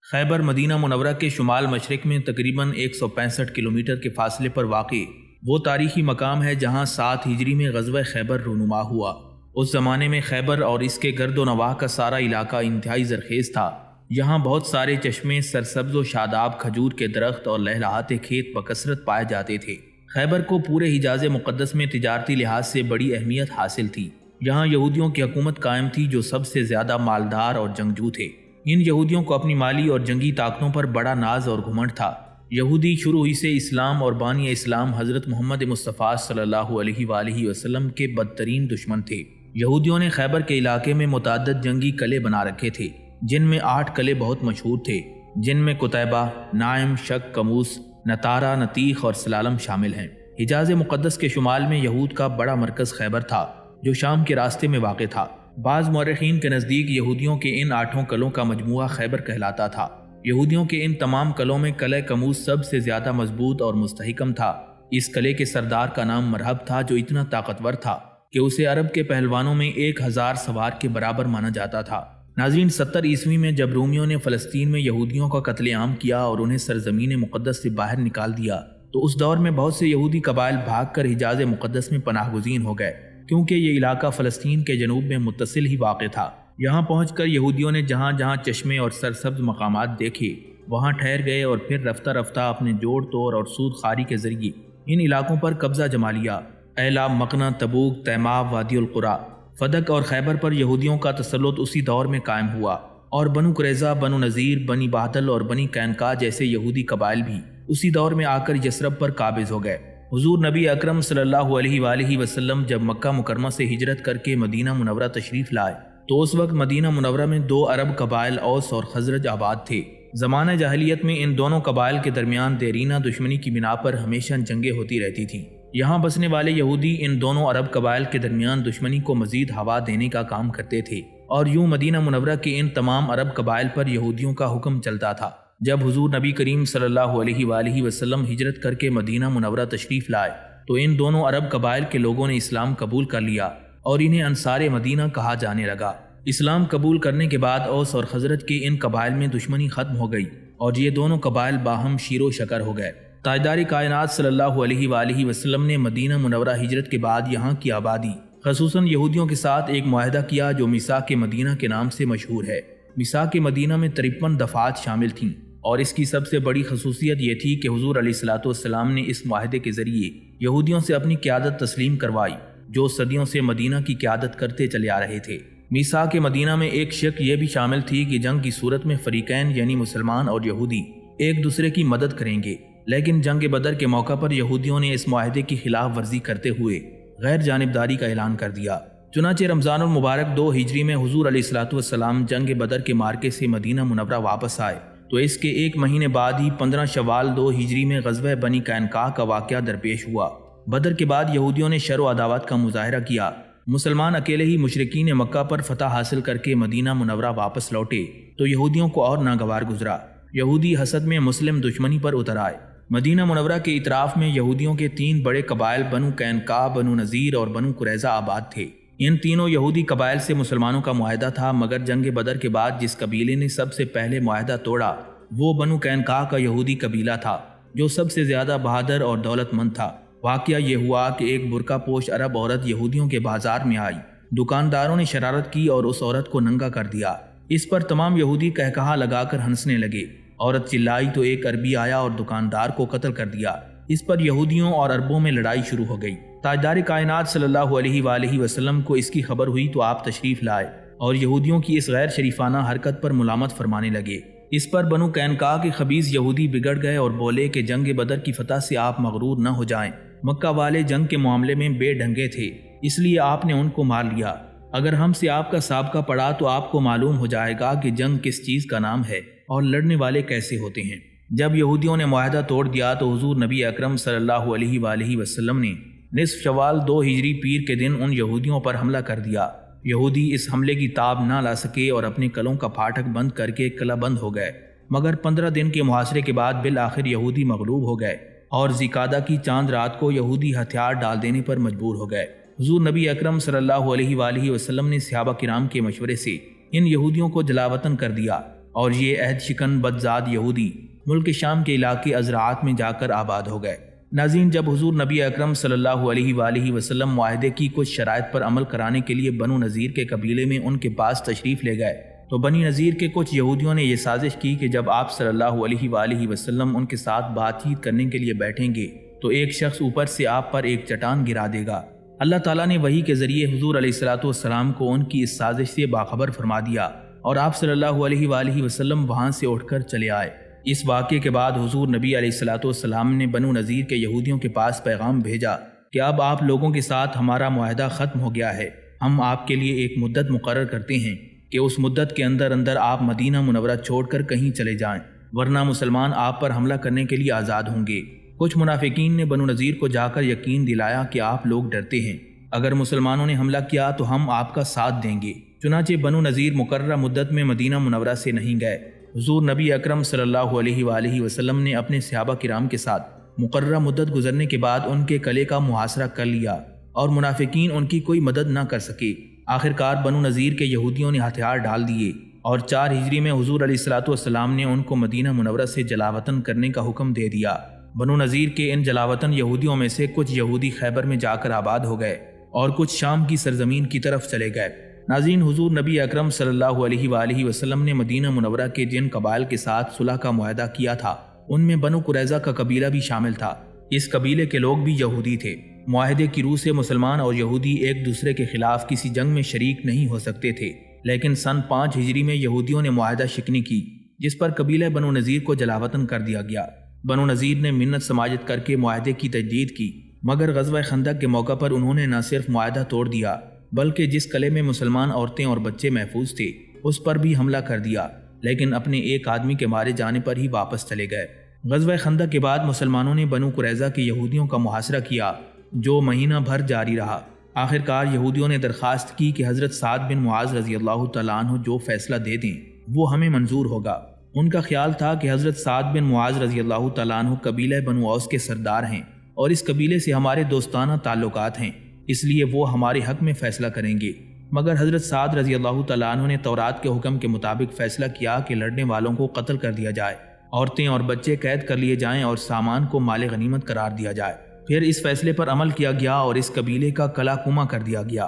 خیبر مدینہ منورہ کے شمال مشرق میں تقریباً 165 کلومیٹر کے فاصلے پر واقع وہ تاریخی مقام ہے جہاں 7 ہجری میں غزوہ خیبر رونما ہوا۔ اس زمانے میں خیبر اور اس کے گرد و نواح کا سارا علاقہ انتہائی زرخیز تھا۔ یہاں بہت سارے چشمے، سرسبز و شاداب کھجور کے درخت اور لہلہاتے کھیت بکثرت پائے جاتے تھے۔ خیبر کو پورے حجاز مقدس میں تجارتی لحاظ سے بڑی اہمیت حاصل تھی۔ یہاں یہودیوں کی حکومت قائم تھی جو سب سے زیادہ مالدار اور جنگجو تھے۔ ان یہودیوں کو اپنی مالی اور جنگی طاقتوں پر بڑا ناز اور گھمنڈ تھا۔ یہودی شروع ہی سے اسلام اور بانی اسلام حضرت محمد مصطفیٰ صلی اللہ علیہ وآلہ وسلم کے بدترین دشمن تھے۔ یہودیوں نے خیبر کے علاقے میں متعدد جنگی قلعے بنا رکھے تھے، جن میں 8 قلعے بہت مشہور تھے، جن میں قتیبہ، نائم، شک، کموس، نتارا، نتیخ اور سلالم شامل ہیں۔ حجاز مقدس کے شمال میں یہود کا بڑا مرکز خیبر تھا، جو شام کے راستے میں واقع تھا۔ بعض مورخین کے نزدیک یہودیوں کے ان 8 قلعوں کا مجموعہ خیبر کہلاتا تھا۔ یہودیوں کے ان تمام قلعوں میں قلعہ کموس سب سے زیادہ مضبوط اور مستحکم تھا۔ اس قلعے کے سردار کا نام مرہب تھا، جو اتنا طاقتور تھا کہ اسے عرب کے پہلوانوں میں 1000 سوار کے برابر مانا جاتا تھا۔ ناظرین، 70 عیسوی میں جب رومیوں نے فلسطین میں یہودیوں کا قتل عام کیا اور انہیں سرزمین مقدس سے باہر نکال دیا، تو اس دور میں بہت سے یہودی قبائل بھاگ کر حجاز مقدس میں پناہ گزین ہو گئے، کیونکہ یہ علاقہ فلسطین کے جنوب میں متصل ہی واقع تھا۔ یہاں پہنچ کر یہودیوں نے جہاں جہاں چشمے اور سرسبز مقامات دیکھے وہاں ٹھہر گئے اور پھر رفتہ رفتہ اپنے جوڑ توڑ اور سود خواری کے ذریعے ان علاقوں پر قبضہ جما لیا۔ ایلا، مقنا، تبوک، تیماء، وادی القریٰ، فدق اور خیبر پر یہودیوں کا تسلط اسی دور میں قائم ہوا، اور بنو قریظہ، بنو نذیر، بنی بہدل اور بنی قینقاع جیسے یہودی قبائل بھی اسی دور میں آ کر یثرب پر قابض ہو گئے۔ حضور نبی اکرم صلی اللہ علیہ وآلہ وسلم جب مکہ مکرمہ سے ہجرت کر کے مدینہ منورہ تشریف لائے تو اس وقت مدینہ منورہ میں 2 عرب قبائل اوس اور خزرج آباد تھے۔ زمانہ جاہلیت میں ان دونوں قبائل کے درمیان دیرینہ دشمنی کی بنا پر ہمیشہ جنگیں ہوتی رہتی تھیں۔ یہاں بسنے والے یہودی ان دونوں عرب قبائل کے درمیان دشمنی کو مزید ہوا دینے کا کام کرتے تھے، اور یوں مدینہ منورہ کے ان تمام عرب قبائل پر یہودیوں کا حکم چلتا تھا۔ جب حضور نبی کریم صلی اللہ علیہ وآلہ وسلم ہجرت کر کے مدینہ منورہ تشریف لائے تو ان دونوں عرب قبائل کے لوگوں نے اسلام قبول کر لیا اور انہیں انصار مدینہ کہا جانے لگا۔ اسلام قبول کرنے کے بعد اوس اور خزرج کے ان قبائل میں دشمنی ختم ہو گئی اور یہ دونوں قبائل باہم شیر و شکر ہو گئے۔ تاجدار کائنات صلی اللہ علیہ وآلہ وسلم نے مدینہ منورہ ہجرت کے بعد یہاں کی آبادی خصوصاً یہودیوں کے ساتھ ایک معاہدہ کیا جو میثاق مدینہ کے نام سے مشہور ہے۔ میثاق مدینہ میں 53 دفعات شامل تھیں، اور اس کی سب سے بڑی خصوصیت یہ تھی کہ حضور علیہ الصلوۃ والسلام نے اس معاہدے کے ذریعے یہودیوں سے اپنی قیادت تسلیم کروائی، جو صدیوں سے مدینہ کی قیادت کرتے چلے آ رہے تھے۔ میثاق مدینہ میں ایک شرط یہ بھی شامل تھی کہ جنگ کی صورت میں فریقین یعنی مسلمان اور یہودی ایک دوسرے کی مدد کریں گے، لیکن جنگ بدر کے موقع پر یہودیوں نے اس معاہدے کی خلاف ورزی کرتے ہوئے غیر جانبداری کا اعلان کر دیا۔ چنانچہ رمضان المبارک 2 ہجری میں حضور علیہ الصلوۃ والسلام جنگ بدر کے معرکے سے مدینہ منورہ واپس آئے تو اس کے 1 مہینے بعد ہی 15 شوال 2 ہجری میں غزوہ بنی قینقاع کا واقعہ درپیش ہوا۔ بدر کے بعد یہودیوں نے شر و عداوت کا مظاہرہ کیا۔ مسلمان اکیلے ہی مشرکین مکہ پر فتح حاصل کر کے مدینہ منورہ واپس لوٹے تو یہودیوں کو اور ناگوار گزرا۔ یہودی حسد میں مسلم دشمنی پر اتر آئے۔ مدینہ منورہ کے اطراف میں یہودیوں کے 3 بڑے قبائل بنو قینقاع، بنو نذیر اور بنو قریظہ آباد تھے۔ ان تینوں یہودی قبائل سے مسلمانوں کا معاہدہ تھا، مگر جنگ بدر کے بعد جس قبیلے نے سب سے پہلے معاہدہ توڑا وہ بنو قینقاع کا یہودی قبیلہ تھا، جو سب سے زیادہ بہادر اور دولت مند تھا۔ واقعہ یہ ہوا کہ ایک برقع پوش عرب عورت یہودیوں کے بازار میں آئی۔ دکانداروں نے شرارت کی اور اس عورت کو ننگا کر دیا۔ اس پر تمام یہودی قہقہا لگا کر ہنسنے لگے۔ عورت چلائی تو ایک عربی آیا اور دکاندار کو قتل کر دیا۔ اس پر یہودیوں اور عربوں میں لڑائی شروع ہو گئی۔ تاجدار کائنات صلی اللہ علیہ وآلہ وسلم کو اس کی خبر ہوئی تو آپ تشریف لائے اور یہودیوں کی اس غیر شریفانہ حرکت پر ملامت فرمانے لگے۔ اس پر بنو قینقاع کے خبیث یہودی بگڑ گئے اور بولے کہ جنگ بدر کی فتح سے آپ مغرور نہ ہو جائیں۔ مکہ والے جنگ کے معاملے میں بے ڈھنگے تھے، اس لیے آپ نے ان کو مار لیا۔ اگر ہم سے آپ کا سابقہ پڑا تو آپ کو معلوم ہو جائے گا کہ جنگ کس چیز کا نام ہے اور لڑنے والے کیسے ہوتے ہیں۔ جب یہودیوں نے معاہدہ توڑ دیا تو حضور نبی اکرم صلی اللہ علیہ وآلہ وسلم نے نصف شوال 2 ہجری پیر کے دن ان یہودیوں پر حملہ کر دیا۔ یہودی اس حملے کی تاب نہ لا سکے اور اپنے قلعوں کا پھاٹک بند کر کے قلعہ بند ہو گئے، مگر 15 دن کے محاصرے کے بعد بالآخر یہودی مغلوب ہو گئے اور ذیقعدہ کی چاند رات کو یہودی ہتھیار ڈال دینے پر مجبور ہو گئے۔ حضور نبی اکرم صلی اللہ علیہ وآلہ وسلم نے صحابہ کرام کے مشورے سے ان یہودیوں کو جلا وطن کر دیا اور یہ عہد شکن بدذات یہودی ملک شام کے علاقے ازراعت میں جا کر آباد ہو گئے۔ ناظرین، جب حضور نبی اکرم صلی اللہ علیہ وآلہ وسلم معاہدے کی کچھ شرائط پر عمل کرانے کے لیے بنو نذیر کے قبیلے میں ان کے پاس تشریف لے گئے تو بنی نذیر کے کچھ یہودیوں نے یہ سازش کی کہ جب آپ صلی اللہ علیہ وآلہ وسلم ان کے ساتھ بات چیت کرنے کے لیے بیٹھیں گے تو ایک شخص اوپر سے آپ پر ایک چٹان گرا دے گا۔ اللہ تعالیٰ نے وحی کے ذریعے حضور علیہ الصلوۃ والسلام کو ان کی اس سازش سے باخبر فرما دیا اور آپ صلی اللہ علیہ وآلہ وسلم وہاں سے اٹھ کر چلے آئے۔ اس واقعے کے بعد حضور نبی علیہ الصلوۃ والسلام نے بنو نذیر کے یہودیوں کے پاس پیغام بھیجا کہ اب آپ لوگوں کے ساتھ ہمارا معاہدہ ختم ہو گیا ہے، ہم آپ کے لیے ایک مدت مقرر کرتے ہیں کہ اس مدت کے اندر آپ مدینہ منورہ چھوڑ کر کہیں چلے جائیں، ورنہ مسلمان آپ پر حملہ کرنے کے لیے آزاد ہوں گے۔ کچھ منافقین نے بنو نذیر کو جا کر یقین دلایا کہ آپ لوگ ڈرتے ہیں، اگر مسلمانوں نے حملہ کیا تو ہم آپ کا ساتھ دیں گے۔ چنانچہ بنو نذیر مقررہ مدت میں مدینہ منورہ سے نہیں گئے۔ حضور نبی اکرم صلی اللہ علیہ وآلہ وسلم نے اپنے صحابہ کرام کے ساتھ مقررہ مدت گزرنے کے بعد ان کے قلعے کا محاصرہ کر لیا اور منافقین ان کی کوئی مدد نہ کر سکے۔ آخرکار بنو نذیر کے یہودیوں نے ہتھیار ڈال دیے اور 4 ہجری میں حضور علیہ الصلوۃ والسلام نے ان کو مدینہ منورہ سے جلاوطن کرنے کا حکم دے دیا۔ بنو نذیر کے ان جلاوطن یہودیوں میں سے کچھ یہودی خیبر میں جا کر آباد ہو گئے اور کچھ شام کی سرزمین کی طرف چلے گئے۔ ناظرین، حضور نبی اکرم صلی اللہ علیہ وآلہ وسلم نے مدینہ منورہ کے جن قبائل کے ساتھ صلح کا معاہدہ کیا تھا ان میں بنو قریظہ کا قبیلہ بھی شامل تھا۔ اس قبیلے کے لوگ بھی یہودی تھے۔ معاہدے کی روح سے مسلمان اور یہودی ایک دوسرے کے خلاف کسی جنگ میں شریک نہیں ہو سکتے تھے، لیکن سن 5 ہجری میں یہودیوں نے معاہدہ شکنی کی جس پر قبیلہ بنو نذیر کو جلاوطن کر دیا گیا۔ بنو نذیر نے منت سماجت کر کے معاہدے کی تجدید کی، مگر غزوہ خندق کے موقع پر انہوں نے نہ صرف معاہدہ توڑ دیا بلکہ جس قلعے میں مسلمان عورتیں اور بچے محفوظ تھے اس پر بھی حملہ کر دیا، لیکن اپنے ایک آدمی کے مارے جانے پر ہی واپس چلے گئے۔ غزوہ خندق کے بعد مسلمانوں نے بنو قریظہ کے یہودیوں کا محاصرہ کیا جو مہینہ بھر جاری رہا۔ آخرکار یہودیوں نے درخواست کی کہ حضرت سعد بن معاذ رضی اللہ تعالیٰ عنہ جو فیصلہ دے دیں وہ ہمیں منظور ہوگا۔ ان کا خیال تھا کہ حضرت سعد بن معاذ رضی اللہ تعالیٰ عنہ قبیلہ بنو اوس کے سردار ہیں اور اس قبیلے سے ہمارے دوستانہ تعلقات ہیں، اس لیے وہ ہمارے حق میں فیصلہ کریں گے۔ مگر حضرت سعد رضی اللہ تعالیٰ عنہ نے تورات کے حکم کے مطابق فیصلہ کیا کہ لڑنے والوں کو قتل کر دیا جائے، عورتیں اور بچے قید کر لیے جائیں اور سامان کو مال غنیمت قرار دیا جائے۔ پھر اس فیصلے پر عمل کیا گیا اور اس قبیلے کا قلعہ کما کر دیا گیا۔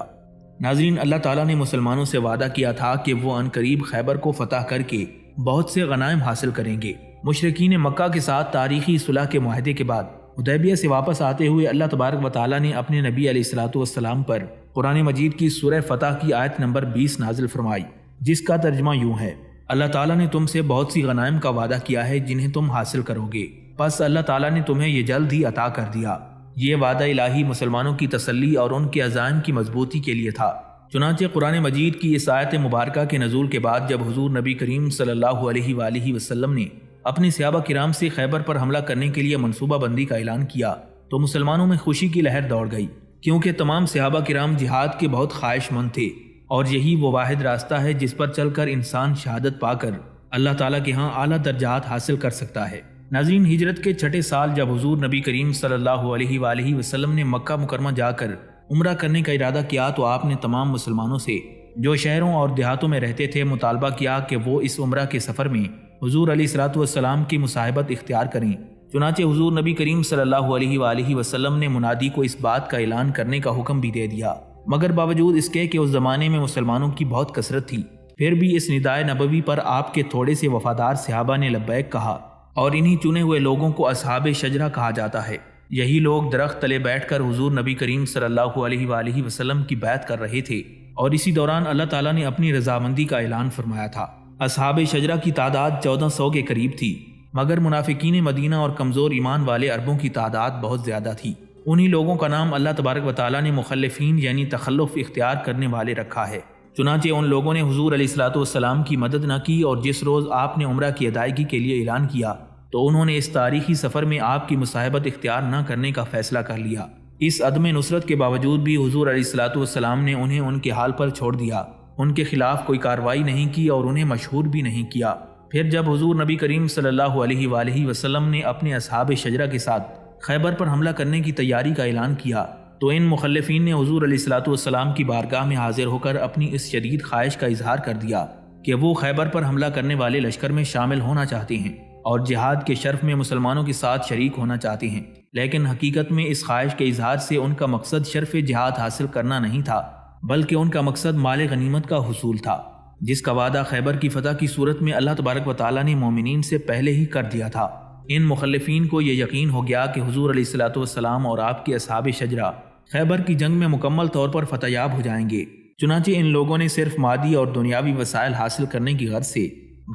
ناظرین، اللہ تعالیٰ نے مسلمانوں سے وعدہ کیا تھا کہ وہ عنقریب خیبر کو فتح کر کے بہت سے غنائم حاصل کریں گے۔ مشرکین مکہ کے ساتھ تاریخی صلح کے معاہدے کے بعد حدیبیہ سے واپس آتے ہوئے اللہ تبارک و تعالیٰ نے اپنے نبی علیہ الصلوۃ والسلام پر قرآن مجید کی سورہ فتح کی آیت نمبر 20 نازل فرمائی، جس کا ترجمہ یوں ہے: اللہ تعالیٰ نے تم سے بہت سی غنائم کا وعدہ کیا ہے جنہیں تم حاصل کرو گے، پس اللہ تعالیٰ نے تمہیں یہ جلد ہی عطا کر دیا۔ یہ وعدہ الہی مسلمانوں کی تسلی اور ان کے عزائم کی مضبوطی کے لیے تھا۔ چنانچہ قرآن مجید کی اس آیت مبارکہ کے نزول کے بعد جب حضور نبی کریم صلی اللہ علیہ وآلہ وسلم نے اپنے صحابہ کرام سے خیبر پر حملہ کرنے کے لیے منصوبہ بندی کا اعلان کیا تو مسلمانوں میں خوشی کی لہر دوڑ گئی، کیونکہ تمام صحابہ کرام جہاد کے بہت خواہش مند تھے اور یہی وہ واحد راستہ ہے جس پر چل کر انسان شہادت پا کر اللہ تعالیٰ کے ہاں اعلیٰ درجات حاصل کر سکتا ہے۔ ناظرین، ہجرت کے 6 سال جب حضور نبی کریم صلی اللہ علیہ وآلہ وسلم نے مکہ مکرمہ جا کر عمرہ کرنے کا ارادہ کیا تو آپ نے تمام مسلمانوں سے جو شہروں اور دیہاتوں میں رہتے تھے مطالبہ کیا کہ وہ اس عمرہ کے سفر میں حضور علیہ الصلوۃ والسلام کی مصاحبت اختیار کریں۔ چنانچہ حضور نبی کریم صلی اللہ علیہ وآلہ وسلم نے منادی کو اس بات کا اعلان کرنے کا حکم بھی دے دیا، مگر باوجود اس کے کہ اس زمانے میں مسلمانوں کی بہت کثرت تھی، پھر بھی اس ندائے نبوی پر آپ کے تھوڑے سے وفادار صحابہ نے لبیک کہا، اور انہی چنے ہوئے لوگوں کو اصحاب شجرہ کہا جاتا ہے۔ یہی لوگ درخت تلے بیٹھ کر حضور نبی کریم صلی اللہ علیہ وآلہ وسلم کی بیعت کر رہے تھے، اور اسی دوران اللہ تعالیٰ نے اپنی رضامندی کا اعلان فرمایا تھا۔ اصحاب شجرہ کی تعداد 1400 کے قریب تھی، مگر منافقین مدینہ اور کمزور ایمان والے عربوں کی تعداد بہت زیادہ تھی۔ انہی لوگوں کا نام اللہ تبارک و تعالیٰ نے مخلفین یعنی تخلف اختیار کرنے والے رکھا ہے۔ چنانچہ ان لوگوں نے حضور علیہ الصلوۃ والسلام کی مدد نہ کی، اور جس روز آپ نے عمرہ کی ادائیگی کے لیے اعلان کیا تو انہوں نے اس تاریخی سفر میں آپ کی مصاحبت اختیار نہ کرنے کا فیصلہ کر لیا۔ اس عدم نصرت کے باوجود بھی حضور علیہ الصلوۃ والسلام نے انہیں ان کے حال پر چھوڑ دیا، ان کے خلاف کوئی کارروائی نہیں کی اور انہیں مشہور بھی نہیں کیا۔ پھر جب حضور نبی کریم صلی اللہ علیہ وآلہ وسلم نے اپنے اصحاب شجرہ کے ساتھ خیبر پر حملہ کرنے کی تیاری کا اعلان کیا تو ان مخلفین نے حضور علیہ الصلوۃ والسلام کی بارگاہ میں حاضر ہو کر اپنی اس شدید خواہش کا اظہار کر دیا کہ وہ خیبر پر حملہ کرنے والے لشکر میں شامل ہونا چاہتے ہیں اور جہاد کے شرف میں مسلمانوں کے ساتھ شریک ہونا چاہتے ہیں، لیکن حقیقت میں اس خواہش کے اظہار سے ان کا مقصد شرف جہاد حاصل کرنا نہیں تھا، بلکہ ان کا مقصد مال غنیمت کا حصول تھا، جس کا وعدہ خیبر کی فتح کی صورت میں اللہ تبارک و تعالیٰ نے مومنین سے پہلے ہی کر دیا تھا۔ ان مخلفین کو یہ یقین ہو گیا کہ حضور علیہ الصلوۃ والسلام اور آپ کے اصحاب شجرہ خیبر کی جنگ میں مکمل طور پر فتح یاب ہو جائیں گے، چنانچہ ان لوگوں نے صرف مادی اور دنیاوی وسائل حاصل کرنے کی غرض سے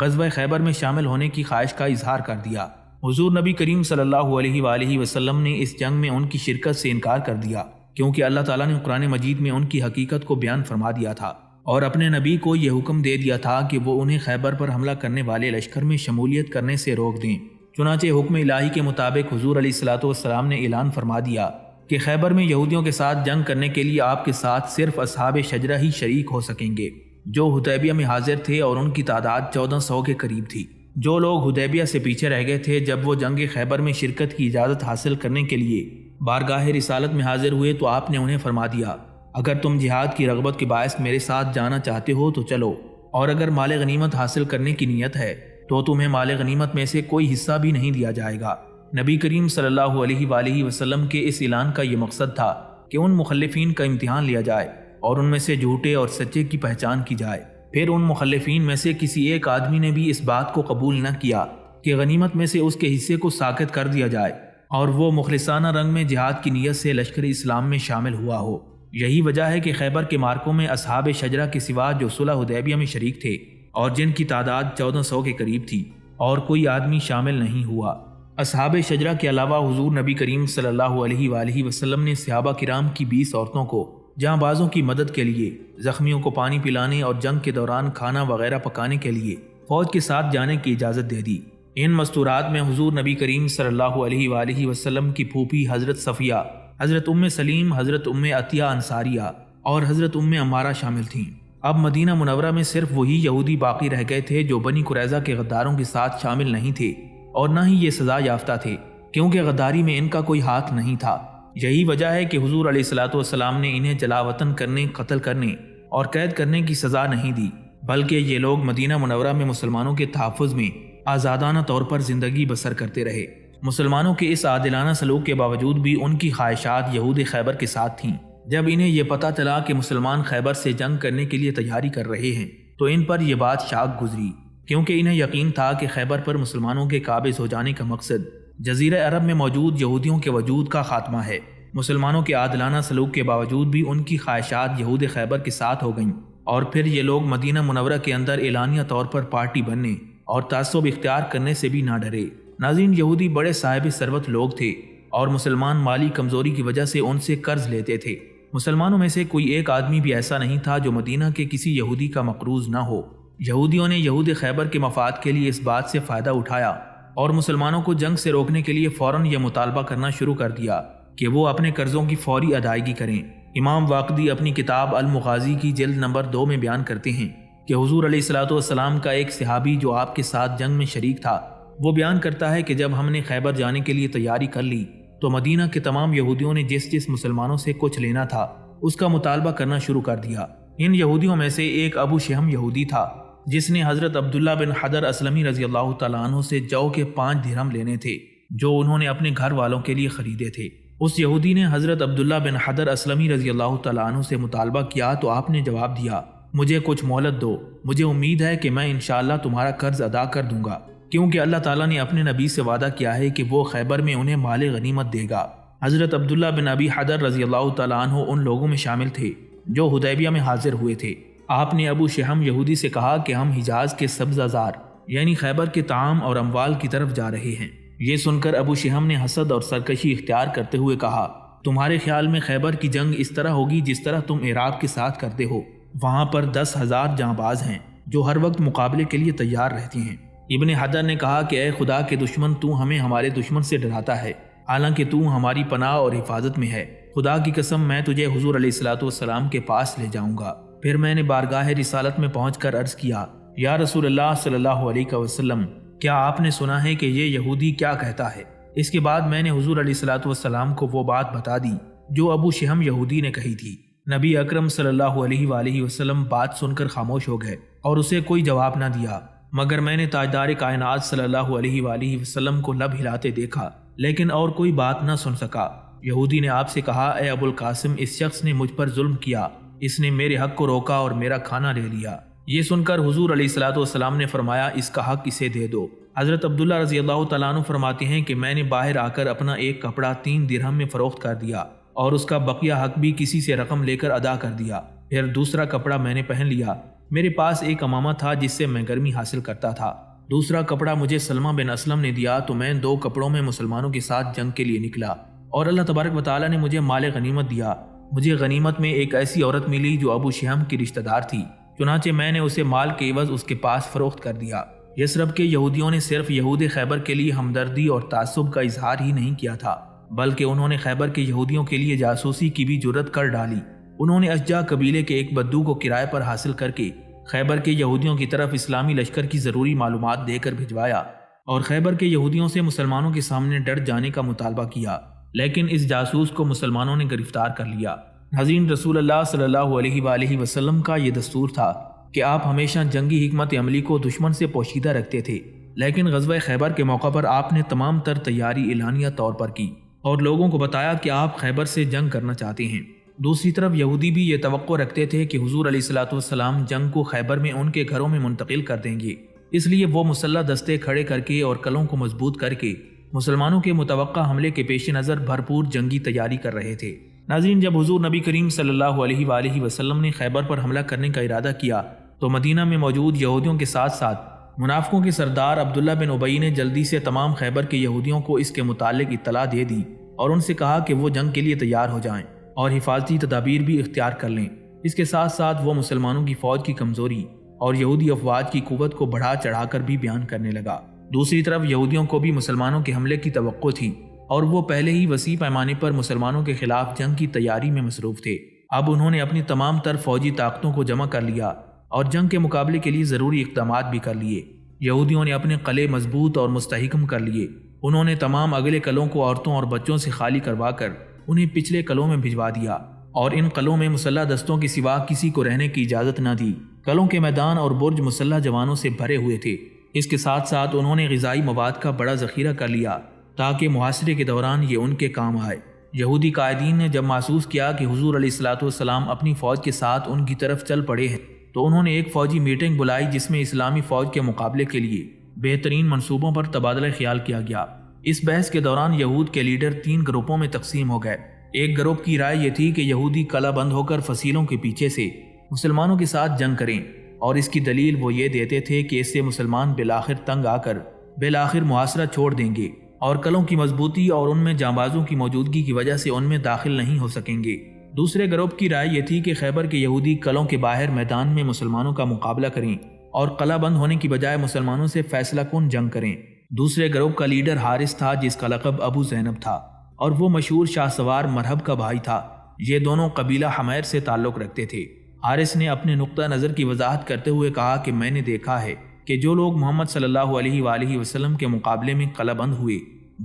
غزوہ خیبر میں شامل ہونے کی خواہش کا اظہار کر دیا۔ حضور نبی کریم صلی اللہ علیہ وآلہ وسلم نے اس جنگ میں ان کی شرکت سے انکار کر دیا، کیونکہ اللہ تعالیٰ نے قرآن مجید میں ان کی حقیقت کو بیان فرما دیا تھا اور اپنے نبی کو یہ حکم دے دیا تھا کہ وہ انہیں خیبر پر حملہ کرنے والے لشکر میں شمولیت کرنے سے روک دیں۔ چنانچہ حکم الہی کے مطابق حضور علیہ الصلوۃ والسلام نے اعلان فرما دیا کہ خیبر میں یہودیوں کے ساتھ جنگ کرنے کے لیے آپ کے ساتھ صرف اصحاب شجرہ ہی شریک ہو سکیں گے، جو حدیبیہ میں حاضر تھے اور ان کی تعداد 1400 کے قریب تھی۔ جو لوگ حدیبیہ سے پیچھے رہ گئے تھے، جب وہ جنگ خیبر میں شرکت کی اجازت حاصل کرنے کے لیے بارگاہ رسالت میں حاضر ہوئے تو آپ نے انہیں فرما دیا، اگر تم جہاد کی رغبت کے باعث میرے ساتھ جانا چاہتے ہو تو چلو، اور اگر مال غنیمت حاصل کرنے کی نیت ہے تو تمہیں مال غنیمت میں سے کوئی حصہ بھی نہیں دیا جائے گا۔ نبی کریم صلی اللہ علیہ وآلہ وسلم کے اس اعلان کا یہ مقصد تھا کہ ان مخلفین کا امتحان لیا جائے اور ان میں سے جھوٹے اور سچے کی پہچان کی جائے۔ پھر ان مخلفین میں سے کسی ایک آدمی نے بھی اس بات کو قبول نہ کیا کہ غنیمت میں سے اس کے حصے کو ساقط کر دیا جائے اور وہ مخلصانہ رنگ میں جہاد کی نیت سے لشکر اسلام میں شامل ہوا ہو۔ یہی وجہ ہے کہ خیبر کے مارکوں میں اصحاب شجرہ کے سوا جو صلح حدیبیہ میں شریک تھے اور جن کی تعداد 1400 کے قریب تھی، اور کوئی آدمی شامل نہیں ہوا۔ اصحاب شجرہ کے علاوہ حضور نبی کریم صلی اللہ علیہ وآلہ وسلم نے صحابہ کرام کی 20 عورتوں کو جہاں بازوں کی مدد کے لیے، زخمیوں کو پانی پلانے اور جنگ کے دوران کھانا وغیرہ پکانے کے لیے فوج کے ساتھ جانے کی اجازت دے دی۔ ان مستورات میں حضور نبی کریم صلی اللہ علیہ وآلہ وسلم کی پھوپھی حضرت صفیہ، حضرت ام سلیم، حضرت ام عطیہ انصاریہ اور حضرت ام عمارہ شامل تھیں۔ اب مدینہ منورہ میں صرف وہی یہودی باقی رہ گئے تھے جو بنی قریظہ کے غداروں کے ساتھ شامل نہیں تھے اور نہ ہی یہ سزا یافتہ تھے، کیونکہ غداری میں ان کا کوئی ہاتھ نہیں تھا۔ یہی وجہ ہے کہ حضور علیہ الصلوۃ والسلام نے انہیں جلا وطن کرنے، قتل کرنے اور قید کرنے کی سزا نہیں دی، بلکہ یہ لوگ مدینہ منورہ میں مسلمانوں کے تحفظ میں آزادانہ طور پر زندگی بسر کرتے رہے۔ مسلمانوں کے اس عادلانہ سلوک کے باوجود بھی ان کی خواہشات یہود خیبر کے ساتھ تھیں۔ جب انہیں یہ پتہ چلا کہ مسلمان خیبر سے جنگ کرنے کے لیے تیاری کر رہے ہیں تو ان پر یہ بات شاک گزری، کیونکہ انہیں یقین تھا کہ خیبر پر مسلمانوں کے قابض ہو جانے کا مقصد جزیرہ عرب میں موجود یہودیوں کے وجود کا خاتمہ ہے۔ مسلمانوں کے عادلانہ سلوک کے باوجود بھی ان کی خواہشات یہود خیبر کے ساتھ ہو گئیں، اور پھر یہ لوگ مدینہ منورہ کے اندر اعلانیہ طور پر پارٹی بننے اور تعصب اختیار کرنے سے بھی نہ ڈرے۔ ناظرین، یہودی بڑے صاحب ثروت لوگ تھے اور مسلمان مالی کمزوری کی وجہ سے ان سے قرض لیتے تھے۔ مسلمانوں میں سے کوئی ایک آدمی بھی ایسا نہیں تھا جو مدینہ کے کسی یہودی کا مقروض نہ ہو۔ یہودیوں نے یہود خیبر کے مفاد کے لیے اس بات سے فائدہ اٹھایا اور مسلمانوں کو جنگ سے روکنے کے لیے فوراً یہ مطالبہ کرنا شروع کر دیا کہ وہ اپنے قرضوں کی فوری ادائیگی کریں۔ امام واقدی اپنی کتاب المغازی کی جلد نمبر 2 میں بیان کرتے ہیں کہ حضور علیہ الصلوۃ والسلام کا ایک صحابی جو آپ کے ساتھ جنگ میں شریک تھا، وہ بیان کرتا ہے کہ جب ہم نے خیبر جانے کے لیے تیاری کر لی تو مدینہ کے تمام یہودیوں نے جس مسلمانوں سے کچھ لینا تھا اس کا مطالبہ کرنا شروع کر دیا۔ ان یہودیوں میں سے ایک ابو شہم یہودی تھا جس نے حضرت عبداللہ بن حدر اسلمی رضی اللہ تعالیٰ عنہ سے جو کے 5 درہم لینے تھے جو انہوں نے اپنے گھر والوں کے لیے خریدے تھے۔ اس یہودی نے حضرت عبداللہ بن حدر اسلمی رضی اللہ تعالیٰ عنہ سے مطالبہ کیا تو آپ نے جواب دیا، مجھے کچھ مہلت دو، مجھے امید ہے کہ میں انشاءاللہ تمہارا قرض ادا کر دوں گا، کیونکہ اللہ تعالیٰ نے اپنے نبی سے وعدہ کیا ہے کہ وہ خیبر میں انہیں مال غنیمت دے گا۔ حضرت عبداللہ بن ابی حدر رضی اللہ تعالیٰ عنہ ان لوگوں میں شامل تھے جو حدیبیہ میں حاضر ہوئے تھے۔ آپ نے ابو شہم یہودی سے کہا کہ ہم حجاز کے سبزہ زار یعنی خیبر کے طعام اور اموال کی طرف جا رہے ہیں۔ یہ سن کر ابو شہم نے حسد اور سرکشی اختیار کرتے ہوئے کہا، تمہارے خیال میں خیبر کی جنگ اس طرح ہوگی جس طرح تم عراق کے ساتھ کرتے ہو؟ وہاں پر 10,000 جانباز ہیں جو ہر وقت مقابلے کے لیے تیار رہتی ہیں۔ ابن حدر نے کہا کہ اے خدا کے دشمن، تو ہمیں ہمارے دشمن سے ڈراتا ہے، حالانکہ تو ہماری پناہ اور حفاظت میں ہے۔ خدا کی قسم، میں تجھے حضور علیہ الصلوۃ والسلام کے پاس لے جاؤں گا۔ پھر میں نے بارگاہ رسالت میں پہنچ کر عرض کیا، یا رسول اللہ صلی اللہ علیہ وسلم، کیا آپ نے سنا ہے کہ یہ یہودی کیا کہتا ہے؟ اس کے بعد میں نے حضور علیہ الصلوۃ والسلام کو وہ بات بتا دی جو ابو شہم یہودی نے کہی تھی۔ نبی اکرم صلی اللہ علیہ وآلہ وسلم بات سن کر خاموش ہو گئے اور اسے کوئی جواب نہ دیا، مگر میں نے تاجدار کائنات صلی اللہ علیہ وآلہ وسلم کو لب ہلاتے دیکھا، لیکن اور کوئی بات نہ سن سکا۔ یہودی نے آپ سے کہا، اے ابو القاسم، اس شخص نے مجھ پر ظلم کیا، اس نے میرے حق کو روکا اور میرا کھانا لے لیا۔ یہ سن کر حضور علیہ الصلوۃ والسلام نے فرمایا، اس کا حق اسے دے دو۔ حضرت عبداللہ رضی اللہ تعالیٰ عنہ فرماتے ہیں کہ میں نے باہر آ کر اپنا ایک کپڑا 3 درہم میں فروخت کر دیا اور اس کا بقیہ حق بھی کسی سے رقم لے کر ادا کر دیا۔ پھر دوسرا کپڑا میں نے پہن لیا۔ میرے پاس ایک امامہ تھا جس سے میں گرمی حاصل کرتا تھا۔ دوسرا کپڑا مجھے سلمہ بن اسلم نے دیا تو میں 2 کپڑوں میں مسلمانوں کے ساتھ جنگ کے لیے نکلا، اور اللہ تبارک و تعالیٰ نے مجھے مال غنیمت دیا۔ مجھے غنیمت میں ایک ایسی عورت ملی جو ابو شہم کی رشتہ دار تھی، چنانچہ میں نے اسے مال کے عوض اس کے پاس فروخت کر دیا۔ یثرب کے یہودیوں نے صرف یہود خیبر کے لیے ہمدردی اور تعصب کا اظہار ہی نہیں کیا تھا، بلکہ انہوں نے خیبر کے یہودیوں کے لیے جاسوسی کی بھی جرت کر ڈالی۔ انہوں نے اشجع قبیلے کے ایک بدو کو کرائے پر حاصل کر کے خیبر کے یہودیوں کی طرف اسلامی لشکر کی ضروری معلومات دے کر بھجوایا اور خیبر کے یہودیوں سے مسلمانوں کے سامنے ڈٹ جانے کا مطالبہ کیا، لیکن اس جاسوس کو مسلمانوں نے گرفتار کر لیا۔ ناظرین، رسول اللہ صلی اللہ علیہ وآلہ وسلم کا یہ دستور تھا کہ آپ ہمیشہ جنگی حکمت عملی کو دشمن سے پوشیدہ رکھتے تھے، لیکن غزوہ خیبر کے موقع پر آپ نے تمام تر تیاری اعلانیہ طور پر کی اور لوگوں کو بتایا کہ آپ خیبر سے جنگ کرنا چاہتے ہیں۔ دوسری طرف یہودی بھی یہ توقع رکھتے تھے کہ حضور علیہ الصلوۃ والسلام جنگ کو خیبر میں ان کے گھروں میں منتقل کر دیں گے، اس لیے وہ مسلح دستے کھڑے کر کے اور قلعوں کو مضبوط کر کے مسلمانوں کے متوقع حملے کے پیش نظر بھرپور جنگی تیاری کر رہے تھے۔ ناظرین، جب حضور نبی کریم صلی اللہ علیہ وآلہ وسلم نے خیبر پر حملہ کرنے کا ارادہ کیا تو مدینہ میں موجود یہودیوں کے ساتھ ساتھ منافقوں کے سردار عبداللہ بن ابی نے جلدی سے تمام خیبر کے یہودیوں کو اس کے متعلق اطلاع دے دی اور ان سے کہا کہ وہ جنگ کے لیے تیار ہو جائیں اور حفاظتی تدابیر بھی اختیار کر لیں۔ اس کے ساتھ ساتھ وہ مسلمانوں کی فوج کی کمزوری اور یہودی افواج کی قوت کو بڑھا چڑھا کر بھی بیان کرنے لگا۔ دوسری طرف یہودیوں کو بھی مسلمانوں کے حملے کی توقع تھی اور وہ پہلے ہی وسیع پیمانے پر مسلمانوں کے خلاف جنگ کی تیاری میں مصروف تھے۔ اب انہوں نے اپنی تمام تر فوجی طاقتوں کو جمع کر لیا اور جنگ کے مقابلے کے لیے ضروری اقدامات بھی کر لیے۔ یہودیوں نے اپنے قلعے مضبوط اور مستحکم کر لیے۔ انہوں نے تمام اگلے قلعوں کو عورتوں اور بچوں سے خالی کروا کر انہیں پچھلے قلعوں میں بھجوا دیا اور ان قلعوں میں مسلح دستوں کے سوا کسی کو رہنے کی اجازت نہ دی۔ قلعوں کے میدان اور برج مسلح جوانوں سے بھرے ہوئے تھے۔ اس کے ساتھ ساتھ انہوں نے غذائی مواد کا بڑا ذخیرہ کر لیا تاکہ محاصرے کے دوران یہ ان کے کام آئے۔ یہودی قائدین نے جب محسوس کیا کہ حضور علیہ الصلوۃ والسلام اپنی فوج کے ساتھ ان کی طرف چل پڑے ہیں تو انہوں نے ایک فوجی میٹنگ بلائی جس میں اسلامی فوج کے مقابلے کے لیے بہترین منصوبوں پر تبادلہ خیال کیا گیا۔ اس بحث کے دوران یہود کے لیڈر 3 گروپوں میں تقسیم ہو گئے۔ ایک گروپ کی رائے یہ تھی کہ یہودی قلعہ بند ہو کر فصیلوں کے پیچھے سے مسلمانوں کے ساتھ جنگ کریں، اور اس کی دلیل وہ یہ دیتے تھے کہ اس سے مسلمان بالآخر تنگ آ کر بالآخر محاصرہ چھوڑ دیں گے اور قلعوں کی مضبوطی اور ان میں جانبازوں کی موجودگی کی وجہ سے ان میں داخل نہیں ہو سکیں گے۔ دوسرے گروپ کی رائے یہ تھی کہ خیبر کے یہودی قلعوں کے باہر میدان میں مسلمانوں کا مقابلہ کریں اور قلعہ بند ہونے کی بجائے مسلمانوں سے فیصلہ کن جنگ کریں۔ دوسرے گروپ کا لیڈر حارث تھا جس کا لقب ابو زینب تھا اور وہ مشہور شاہ سوار مرہب کا بھائی تھا۔ یہ دونوں قبیلہ حمیر سے تعلق رکھتے تھے۔ حارث نے اپنے نقطہ نظر کی وضاحت کرتے ہوئے کہا کہ میں نے دیکھا ہے کہ جو لوگ محمد صلی اللہ علیہ وآلہ وسلم کے مقابلے میں قلعہ بند ہوئے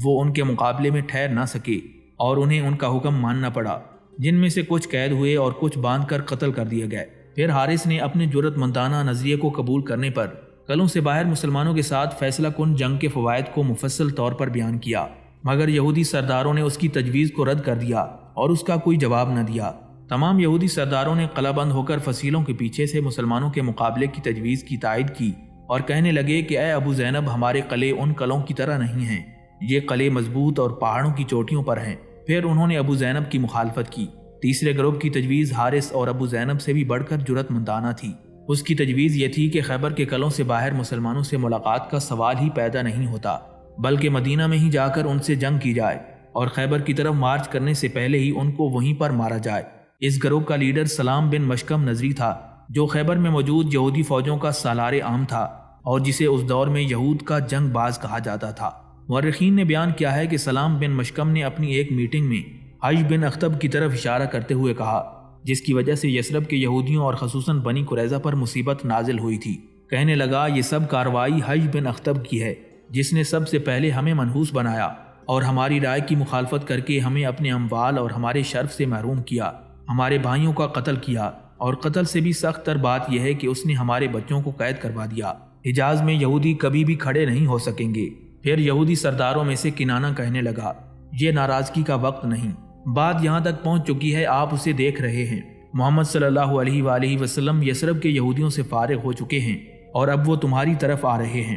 وہ ان کے مقابلے میں ٹھہر نہ سکے اور انہیں ان کا حکم ماننا پڑا، جن میں سے کچھ قید ہوئے اور کچھ باندھ کر قتل کر دیے گئے۔ پھر حارث نے اپنے جرأت مندانہ نظریے کو قبول کرنے پر قلعوں سے باہر مسلمانوں کے ساتھ فیصلہ کن جنگ کے فوائد کو مفصل طور پر بیان کیا، مگر یہودی سرداروں نے اس کی تجویز کو رد کر دیا اور اس کا کوئی جواب نہ دیا۔ تمام یہودی سرداروں نے قلعہ بند ہو کر فصیلوں کے پیچھے سے مسلمانوں کے مقابلے کی تجویز کی تائید کی اور کہنے لگے کہ اے ابو زینب، ہمارے قلعے ان قلعوں کی طرح نہیں ہیں، یہ قلعے مضبوط اور پہاڑوں کی چوٹیوں پر ہیں۔ پھر انہوں نے ابو زینب کی مخالفت کی۔ تیسرے گروپ کی تجویز حارث اور ابو زینب سے بھی بڑھ کر جرأت مندانہ تھی۔ اس کی تجویز یہ تھی کہ خیبر کے قلعوں سے باہر مسلمانوں سے ملاقات کا سوال ہی پیدا نہیں ہوتا، بلکہ مدینہ میں ہی جا کر ان سے جنگ کی جائے اور خیبر کی طرف مارچ کرنے سے پہلے ہی ان کو وہیں پر مارا جائے۔ اس گروپ کا لیڈر سلام بن مشکم نظری تھا جو خیبر میں موجود یہودی فوجوں کا سالار عام تھا اور جسے اس دور میں یہود کا جنگ باز کہا جاتا تھا۔ مورخین نے بیان کیا ہے کہ سلام بن مشکم نے اپنی ایک میٹنگ میں حج بن اخطب کی طرف اشارہ کرتے ہوئے کہا، جس کی وجہ سے یثرب کے یہودیوں اور خصوصاً بنی قریظہ پر مصیبت نازل ہوئی تھی۔ کہنے لگا، یہ سب کارروائی حج بن اخطب کی ہے جس نے سب سے پہلے ہمیں منحوس بنایا اور ہماری رائے کی مخالفت کر کے ہمیں اپنے اموال اور ہمارے شرف سے محروم کیا، ہمارے بھائیوں کا قتل کیا اور قتل سے بھی سخت تر بات یہ ہے کہ اس نے ہمارے بچوں کو قید کروا دیا۔ حجاز میں یہودی کبھی بھی کھڑے نہیں ہو سکیں گے۔ پھر یہودی سرداروں میں سے کنانہ کہنے لگا، یہ ناراضگی کا وقت نہیں، بات یہاں تک پہنچ چکی ہے، آپ اسے دیکھ رہے ہیں۔ محمد صلی اللہ علیہ وآلہ وسلم یثرب کے یہودیوں سے فارغ ہو چکے ہیں اور اب وہ تمہاری طرف آ رہے ہیں۔